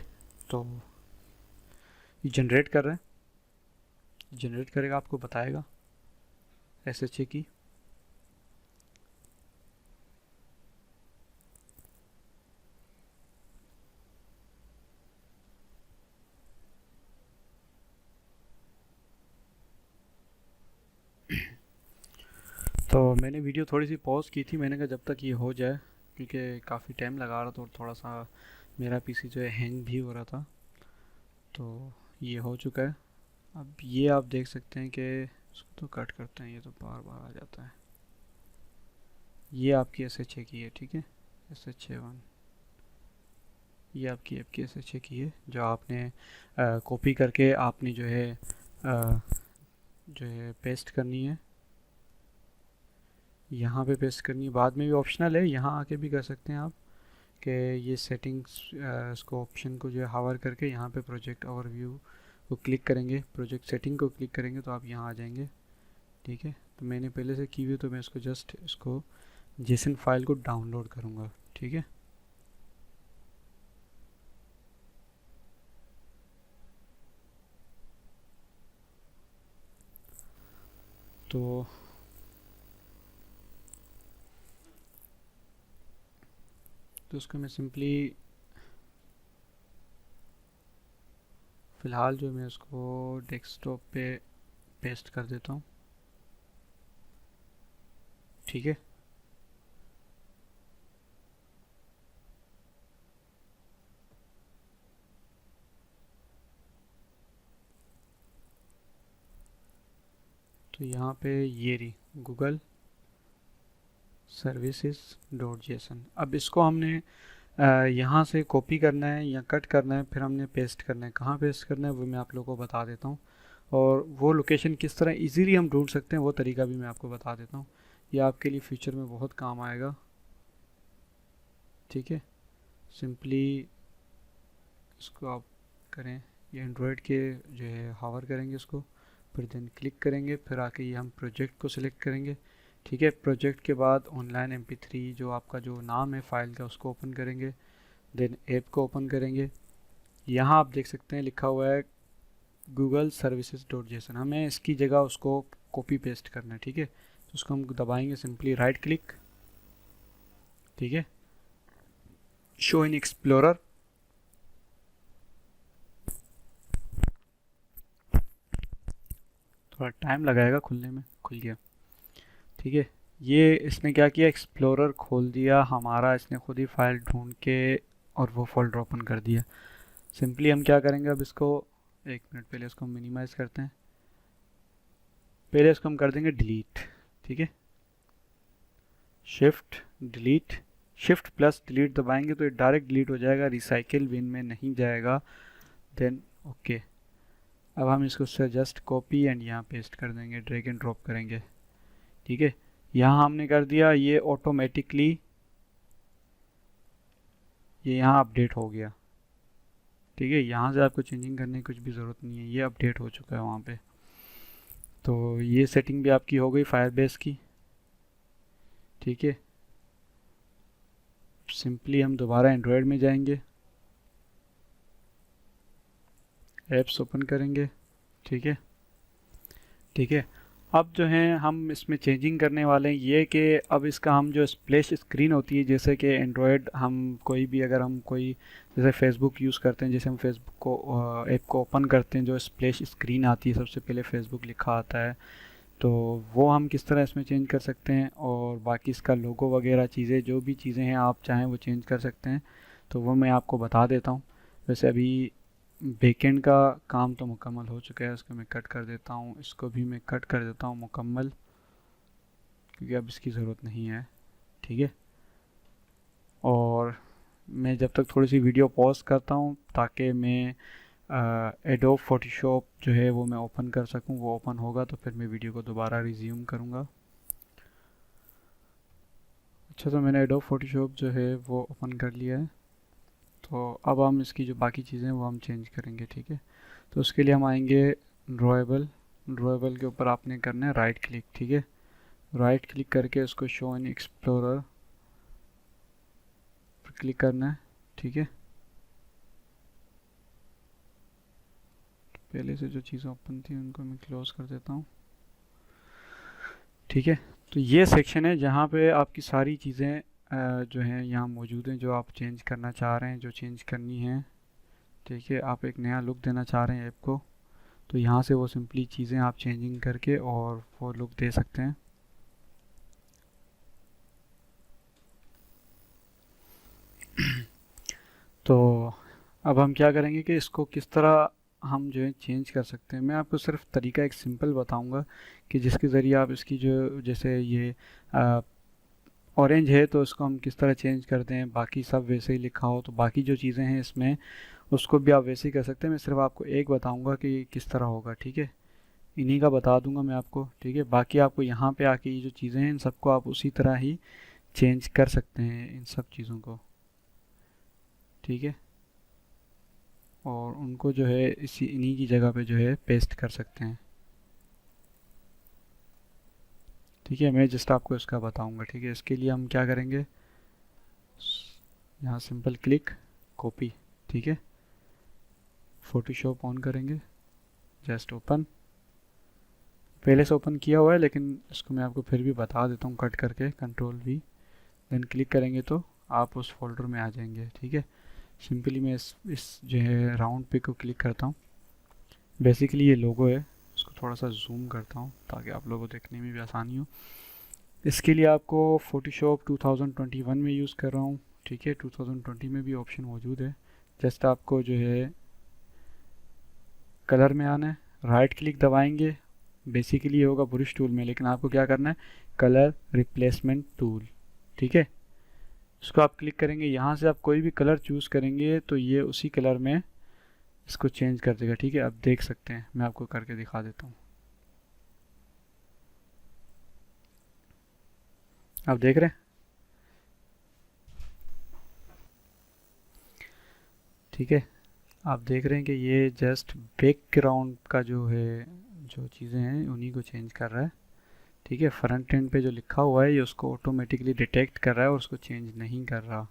तो ये जनरेट कर रहे हैं, जनरेट करेगा, आपको बताएगा SHA की। तो मैंने वीडियो थोड़ी सी पॉज की थी, मैंने कहा जब तक ये हो जाए, क्योंकि काफ़ी टाइम लगा रहा था और थोड़ा सा मेरा PC जो है हैंग भी हो रहा था। तो ये हो चुका है। अब ये आप देख सकते हैं कि इसको तो कट करते हैं, ये तो बार बार आ जाता है। ये आपकी SHA की है। ठीक है, SHA1 ये आपकी ऐप की SHA की है, जो आपने कॉपी करके आपने जो है पेस्ट करनी है, यहाँ पे पेस्ट करनी है। बाद में भी ऑप्शनल है, यहाँ आके भी कर सकते हैं आप कि ये सेटिंग्स इसको ऑप्शन को जो है हावर करके यहाँ पे प्रोजेक्ट ओवरव्यू को क्लिक करेंगे, प्रोजेक्ट सेटिंग को क्लिक करेंगे तो आप यहाँ आ जाएंगे। ठीक है, तो मैंने पहले से की हुई, तो मैं इसको जस्ट इसको जेसन फाइल को डाउनलोड करूँगा। ठीक है, तो उसको मैं सिंपली फ़िलहाल जो मैं उसको डेस्कटॉप पे पेस्ट कर देता हूँ। ठीक है, तो यहाँ पे ये रही गूगल services.json। अब इसको हमने यहाँ से कॉपी करना है या कट करना है, फिर हमने पेस्ट करना है। कहाँ पेस्ट करना है वो मैं आप लोगों को बता देता हूँ, और वो लोकेशन किस तरह इजीली हम ढूंढ सकते हैं वो तरीका भी मैं आपको बता देता हूँ। ये आपके लिए फ्यूचर में बहुत काम आएगा। ठीक है, सिंपली इसको आप करें, ये एंड्रॉयड के जो है हावर करेंगे इसको, फिर देन क्लिक करेंगे, फिर आके ये हम प्रोजेक्ट को सिलेक्ट करेंगे। ठीक है, प्रोजेक्ट के बाद ऑनलाइन MP3 जो आपका जो नाम है फाइल का उसको ओपन करेंगे, देन ऐप को ओपन करेंगे। यहाँ आप देख सकते हैं लिखा हुआ है गूगल सर्विसेज डॉट जेसन, हमें इसकी जगह उसको कॉपी पेस्ट करना है, ठीक है। तो उसको हम दबाएंगे सिंपली राइट क्लिक, ठीक है, शो इन एक्सप्लोरर, थोड़ा टाइम लगाएगा खुलने में, खुल गया, ठीक है। ये इसने क्या किया, एक्सप्लोरर खोल दिया हमारा, इसने खुद ही फाइल ढूंढ के और वो फोल्डर ओपन कर दिया। सिंपली हम क्या करेंगे, अब इसको 1 मिनट पहले इसको मिनिमाइज़ करते हैं, पहले इसको हम कर देंगे डिलीट, ठीक है। Shift delete, shift plus delete दबाएंगे तो ये डायरेक्ट डिलीट हो जाएगा, रिसाइकिल बिन में नहीं जाएगा। देन ओके, अब हम इसको जस्ट कॉपी एंड यहाँ पेस्ट कर देंगे, ड्रैग एंड ड्रॉप करेंगे, ठीक है। यहाँ हमने कर दिया, ये ऑटोमेटिकली ये यहाँ अपडेट हो गया, ठीक है। यहाँ से आपको चेंजिंग करने की कुछ भी ज़रूरत नहीं है, ये अपडेट हो चुका है वहाँ पे। तो ये सेटिंग भी आपकी हो गई फायरबेस की, ठीक है। सिंपली हम दोबारा एंड्रॉयड में जाएंगे, ऐप्स ओपन करेंगे, ठीक है, ठीक है। अब जो है हम इसमें चेंजिंग करने वाले हैं ये कि अब इसका हम जो स्प्लैश स्क्रीन होती है, जैसे कि एंड्रॉयड हम कोई भी अगर हम कोई जैसे फेसबुक यूज़ करते हैं, जैसे हम फेसबुक को ऐप को ओपन करते हैं, जो स्प्लैश स्क्रीन आती है सबसे पहले फेसबुक लिखा आता है, तो वो हम किस तरह इसमें चेंज कर सकते हैं, और बाकी इसका लोगो वगैरह चीज़ें जो भी चीज़ें हैं आप चाहें वो चेंज कर सकते हैं, तो वो मैं आपको बता देता हूँ। वैसे अभी बैकएंड का काम तो मुकम्मल हो चुका है, उसको मैं कट कर देता हूँ, इसको भी मैं कट कर देता हूँ मुकम्मल, क्योंकि अब इसकी ज़रूरत नहीं है, ठीक है। और मैं जब तक थोड़ी सी वीडियो पॉज करता हूँ ताकि मैं एडोब फोटोशॉप जो है वो मैं ओपन कर सकूँ, वो ओपन होगा तो फिर मैं वीडियो को दोबारा रिज्यूम करूँगा। अच्छा, तो मैंने एडोब फोटोशॉप जो है वो ओपन कर लिया है, तो अब हम इसकी जो बाकी चीज़ें हैं वो हम चेंज करेंगे, ठीक है। तो उसके लिए हम आएंगे ड्रॉएबल, ड्रॉएबल के ऊपर आपने करना है राइट क्लिक, ठीक है। राइट क्लिक करके उसको शो इन एक्सप्लोरर पर क्लिक करना है, ठीक है। पहले से जो चीज़ें ओपन थी उनको मैं क्लोज कर देता हूँ, ठीक है। तो ये सेक्शन है जहाँ पे आपकी सारी चीज़ें जो हैं यहाँ मौजूद हैं, जो आप चेंज करना चाह रहे हैं, जो चेंज करनी है, ठीक है। आप एक नया लुक देना चाह रहे हैं ऐप को, तो यहाँ से वो सिंपली चीज़ें आप चेंजिंग करके और वो लुक दे सकते हैं। तो अब हम क्या करेंगे कि इसको किस तरह हम जो है चेंज कर सकते हैं। मैं आपको सिर्फ तरीका एक सिंपल बताऊंगा कि जिसके ज़रिए आप इसकी जो जैसे ये ऑरेंज है तो इसको हम किस तरह चेंज करते हैं, बाकी सब वैसे ही लिखा हो तो बाकी जो चीज़ें हैं इसमें उसको भी आप वैसे ही कर सकते हैं। मैं सिर्फ आपको एक बताऊंगा कि किस तरह होगा, ठीक है। इन्हीं का बता दूंगा मैं आपको, ठीक है। बाकी आपको यहाँ पे आके ये जो चीज़ें हैं इन सबको आप उसी तरह ही चेंज कर सकते हैं, इन सब चीज़ों को, ठीक है। और उनको जो है इसी इन्हीं की जगह पे जो है पेस्ट कर सकते हैं, ठीक है। मैं जस्ट आपको इसका बताऊंगा, ठीक है। इसके लिए हम क्या करेंगे, यहाँ सिंपल क्लिक कॉपी, ठीक है। फोटोशॉप ऑन करेंगे, जस्ट ओपन, पहले से ओपन किया हुआ है लेकिन इसको मैं आपको फिर भी बता देता हूँ कट करके, कंट्रोल वी, देन क्लिक करेंगे तो आप उस फोल्डर में आ जाएंगे, ठीक है। सिंपली मैं इस जो है राउंड पे को क्लिक करता हूँ, बेसिकली ये लोगो है, इसको थोड़ा सा जूम करता हूँ ताकि आप लोगों को देखने में भी आसानी हो। इसके लिए आपको फोटोशॉप 2021 में यूज़ कर रहा हूँ, ठीक है। 2020 में भी ऑप्शन मौजूद है, जस्ट आपको जो है कलर में आना है, राइट क्लिक दबाएंगे, बेसिकली ये होगा ब्रश टूल में, लेकिन आपको क्या करना है, कलर रिप्लेसमेंट टूल, ठीक है। इसको आप क्लिक करेंगे, यहाँ से आप कोई भी कलर चूज़ करेंगे तो ये उसी कलर में इसको चेंज कर देगा, ठीक है। आप देख सकते हैं, मैं आपको करके दिखा देता हूँ, आप देख रहे हैं, ठीक है। आप देख रहे हैं कि ये जस्ट बैकग्राउंड का जो है जो चीज़ें हैं उन्हीं को चेंज कर रहा है, ठीक है। फ्रंट एंड पे जो लिखा हुआ है ये उसको ऑटोमेटिकली डिटेक्ट कर रहा है और उसको चेंज नहीं कर रहा।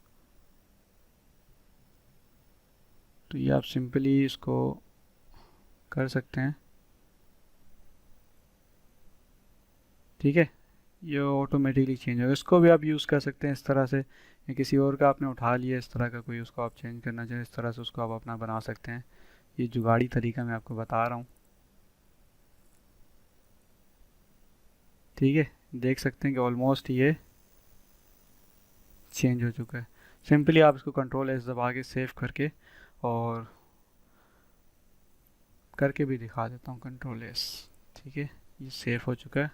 तो ये आप सिंपली इसको कर सकते हैं। ठीक है, ये ऑटोमेटिकली चेंज होगा। इसको भी आप यूज़ कर सकते हैं इस तरह से, या किसी और का आपने उठा लिया इस तरह का कोई, उसको आप चेंज करना चाहें इस तरह से उसको आप अपना बना सकते हैं। ये जुगाड़ी तरीका मैं आपको बता रहा हूँ। ठीक है, देख सकते हैं कि ऑलमोस्ट ये चेंज हो चुका है। सिंपली आप इसको कंट्रोल एस दबा के सेव करके, और करके भी दिखा देता हूँ कंट्रोल एस। ठीक है, ये सेव हो चुका है।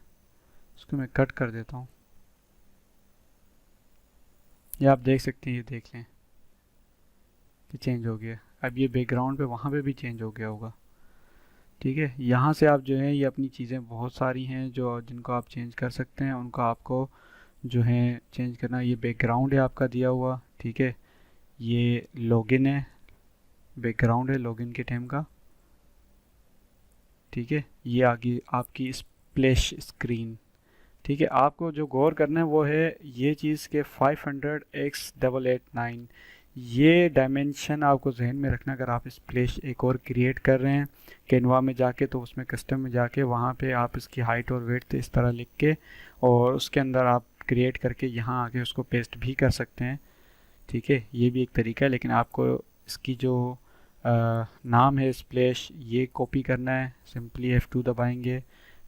इसको मैं कट कर देता हूँ। ये आप देख सकते हैं, ये देख लें कि चेंज हो गया। अब ये बैकग्राउंड पे वहाँ पे भी चेंज हो गया होगा। ठीक है, यहाँ से आप जो है ये अपनी चीज़ें बहुत सारी हैं जो जिनको आप चेंज कर सकते हैं, उनको आपको जो है चेंज करना। ये बैकग्राउंड है आपका दिया हुआ। ठीक है, ये लॉगिन है, बैकग्राउंड है लॉगिन के टाइम का। ठीक है, ये आगे आपकी स्प्लैश स्क्रीन। ठीक है, आपको जो गौर करना है वो है ये चीज़ के 500x889, ये डायमेंशन आपको जहन में रखना। अगर आप स्प्लैश एक और क्रिएट कर रहे हैं कैनवा में जाके, तो उसमें कस्टम में जाके वहाँ पे आप इसकी हाइट और वेट इस तरह लिख के, और उसके अंदर आप क्रिएट करके यहाँ आके उसको पेस्ट भी कर सकते हैं। ठीक है, ये भी एक तरीका है, लेकिन आपको इसकी जो नाम है स्प्लैश, ये कॉपी करना है। सिंपली F2 दबाएंगे,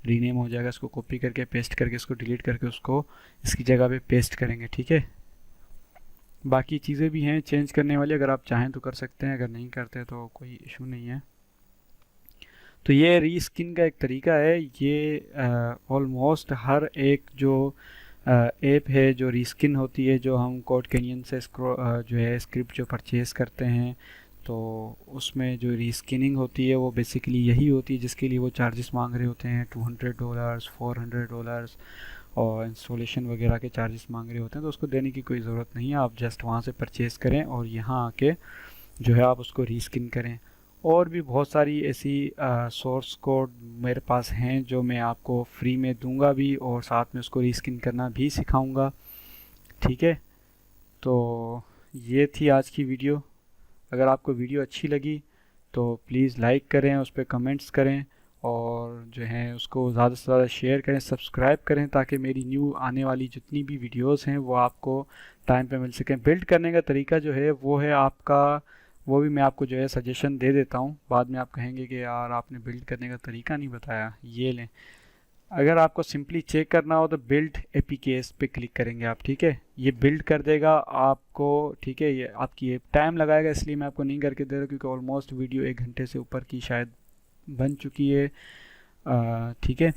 रीनेम हो जाएगा। इसको कॉपी करके पेस्ट करके, इसको डिलीट करके उसको इसकी जगह पे पेस्ट करेंगे। ठीक है, बाकी चीज़ें भी हैं चेंज करने वाली, अगर आप चाहें तो कर सकते हैं, अगर नहीं करते तो कोई इशू नहीं है। तो ये रीस्किन का एक तरीका है। ये ऑलमोस्ट हर एक जो ऐप है जो रीस्किन होती है, जो हम कोड कैनियन से जो है स्क्रिप्ट जो परचेज़ करते हैं, तो उसमें जो रीस्किनिंग होती है वो बेसिकली यही होती है, जिसके लिए वो चार्जेस मांग रहे होते हैं $200, $400, और इंस्टॉलेशन वगैरह के चार्जेस मांग रहे होते हैं। तो उसको देने की कोई ज़रूरत नहीं है, आप जस्ट वहाँ से परचेज़ करें और यहाँ आके जो है आप उसको रीस्किन करें। और भी बहुत सारी ऐसी सोर्स कोड मेरे पास हैं जो मैं आपको फ्री में दूंगा भी, और साथ में उसको रीस्किन करना भी सिखाऊंगा। ठीक है, तो ये थी आज की वीडियो। अगर आपको वीडियो अच्छी लगी तो प्लीज़ लाइक करें, उस पर कमेंट्स करें, और जो है उसको ज़्यादा से ज़्यादा शेयर करें, सब्सक्राइब करें, ताकि मेरी न्यू आने वाली जितनी भी वीडियोस हैं वो आपको टाइम पे मिल सकें। बिल्ड करने का तरीका जो है वो है आपका, वो भी मैं आपको जो है सजेशन दे देता हूँ। बाद में आप कहेंगे कि यार आपने बिल्ड करने का तरीका नहीं बताया। ये लें, अगर आपको सिंपली चेक करना हो तो बिल्ड एपीकेस पे क्लिक करेंगे आप। ठीक है, ये बिल्ड कर देगा आपको। ठीक है, ये आपकी ये टाइम लगाएगा, इसलिए मैं आपको नहीं करके दे रहा, क्योंकि ऑलमोस्ट वीडियो 1 घंटे से ऊपर की शायद बन चुकी है। ठीक है,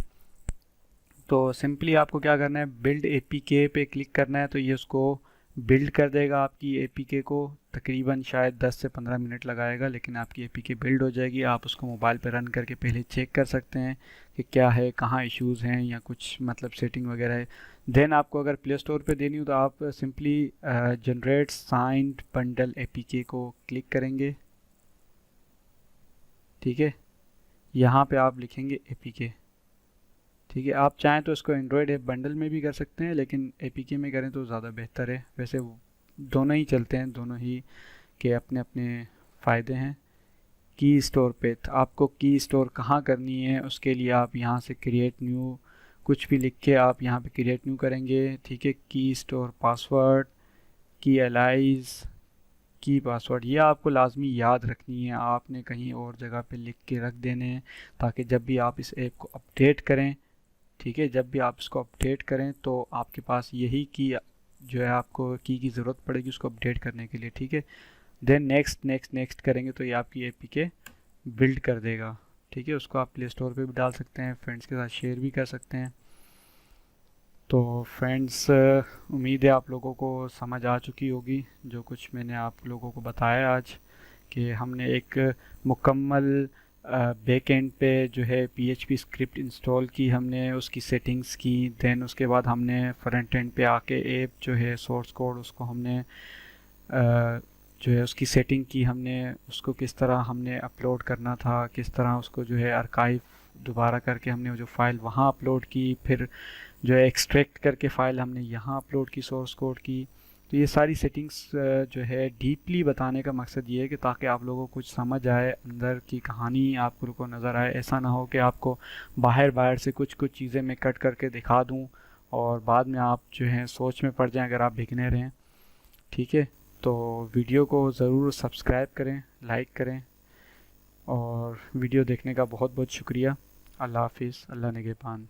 तो सिंपली आपको क्या करना है, बिल्ड एपीके पे क्लिक करना है, तो ये उसको बिल्ड कर देगा आपकी एपीके को। तकरीबन शायद 10 से 15 मिनट लगाएगा, लेकिन आपकी एपीके बिल्ड हो जाएगी। आप उसको मोबाइल पर रन करके पहले चेक कर सकते हैं कि क्या है, कहाँ इश्यूज़ हैं, या कुछ मतलब सेटिंग वगैरह है। देन आपको अगर प्ले स्टोर पे देनी हो तो आप simply generate signed bundle APK को क्लिक करेंगे। ठीक है, यहाँ पे आप लिखेंगे एपीके। ठीक है, आप चाहें तो इसको एंड्रॉयड ऐप बंडल में भी कर सकते हैं, लेकिन एपीके में करें तो ज़्यादा बेहतर है। वैसे दोनों ही चलते हैं, दोनों ही के अपने अपने फ़ायदे हैं। की स्टोर पे आपको की स्टोर कहाँ करनी है, उसके लिए आप यहाँ से क्रिएट न्यू कुछ भी लिख के आप यहाँ पे क्रिएट न्यू करेंगे। ठीक है, की स्टोर पासवर्ड, की एलाइज, की पासवर्ड, ये आपको लाजमी याद रखनी है। आपने कहीं और जगह पे लिख के रख देने हैं, ताकि जब भी आप इस ऐप को अपडेट करें, ठीक है, जब भी आप इसको अपडेट करें तो आपके पास यही की जो है आपको की ज़रूरत पड़ेगी उसको अपडेट करने के लिए। ठीक है, देन नेक्स्ट नेक्स्ट नेक्स्ट करेंगे तो ये आपकी एपीके बिल्ड कर देगा। ठीक है, उसको आप प्ले स्टोर पे भी डाल सकते हैं, फ्रेंड्स के साथ शेयर भी कर सकते हैं। तो फ्रेंड्स, उम्मीद है आप लोगों को समझ आ चुकी होगी जो कुछ मैंने आप लोगों को बताया आज, कि हमने एक मुकम्मल बैक एंड पे जो है पीएचपी स्क्रिप्ट इंस्टॉल की, हमने उसकी सेटिंग्स की। देन उसके बाद हमने फ्रंट एंड पे आके ऐप जो है सोर्स कोड उसको हमने जो है उसकी सेटिंग की, हमने उसको किस तरह हमने अपलोड करना था, किस तरह उसको जो है आर्काइव दोबारा करके हमने जो फ़ाइल वहाँ अपलोड की, फिर जो है एक्सट्रैक्ट करके फ़ाइल हमने यहाँ अपलोड की सोर्स कोड की। तो ये सारी सेटिंग्स जो है डीपली बताने का मकसद ये है कि ताकि आप लोगों को कुछ समझ आए, अंदर की कहानी आप लोगों को नज़र आए। ऐसा ना हो कि आपको बाहर बाहर से कुछ कुछ चीज़ें मैं कट करके दिखा दूँ और बाद में आप जो हैं सोच में पड़ जाएं अगर आप बिगिनर हैं। ठीक है, तो वीडियो को ज़रूर सब्सक्राइब करें, लाइक करें, और वीडियो देखने का बहुत बहुत शुक्रिया। अल्लाह हाफिज़, अल्लाह निगहबान।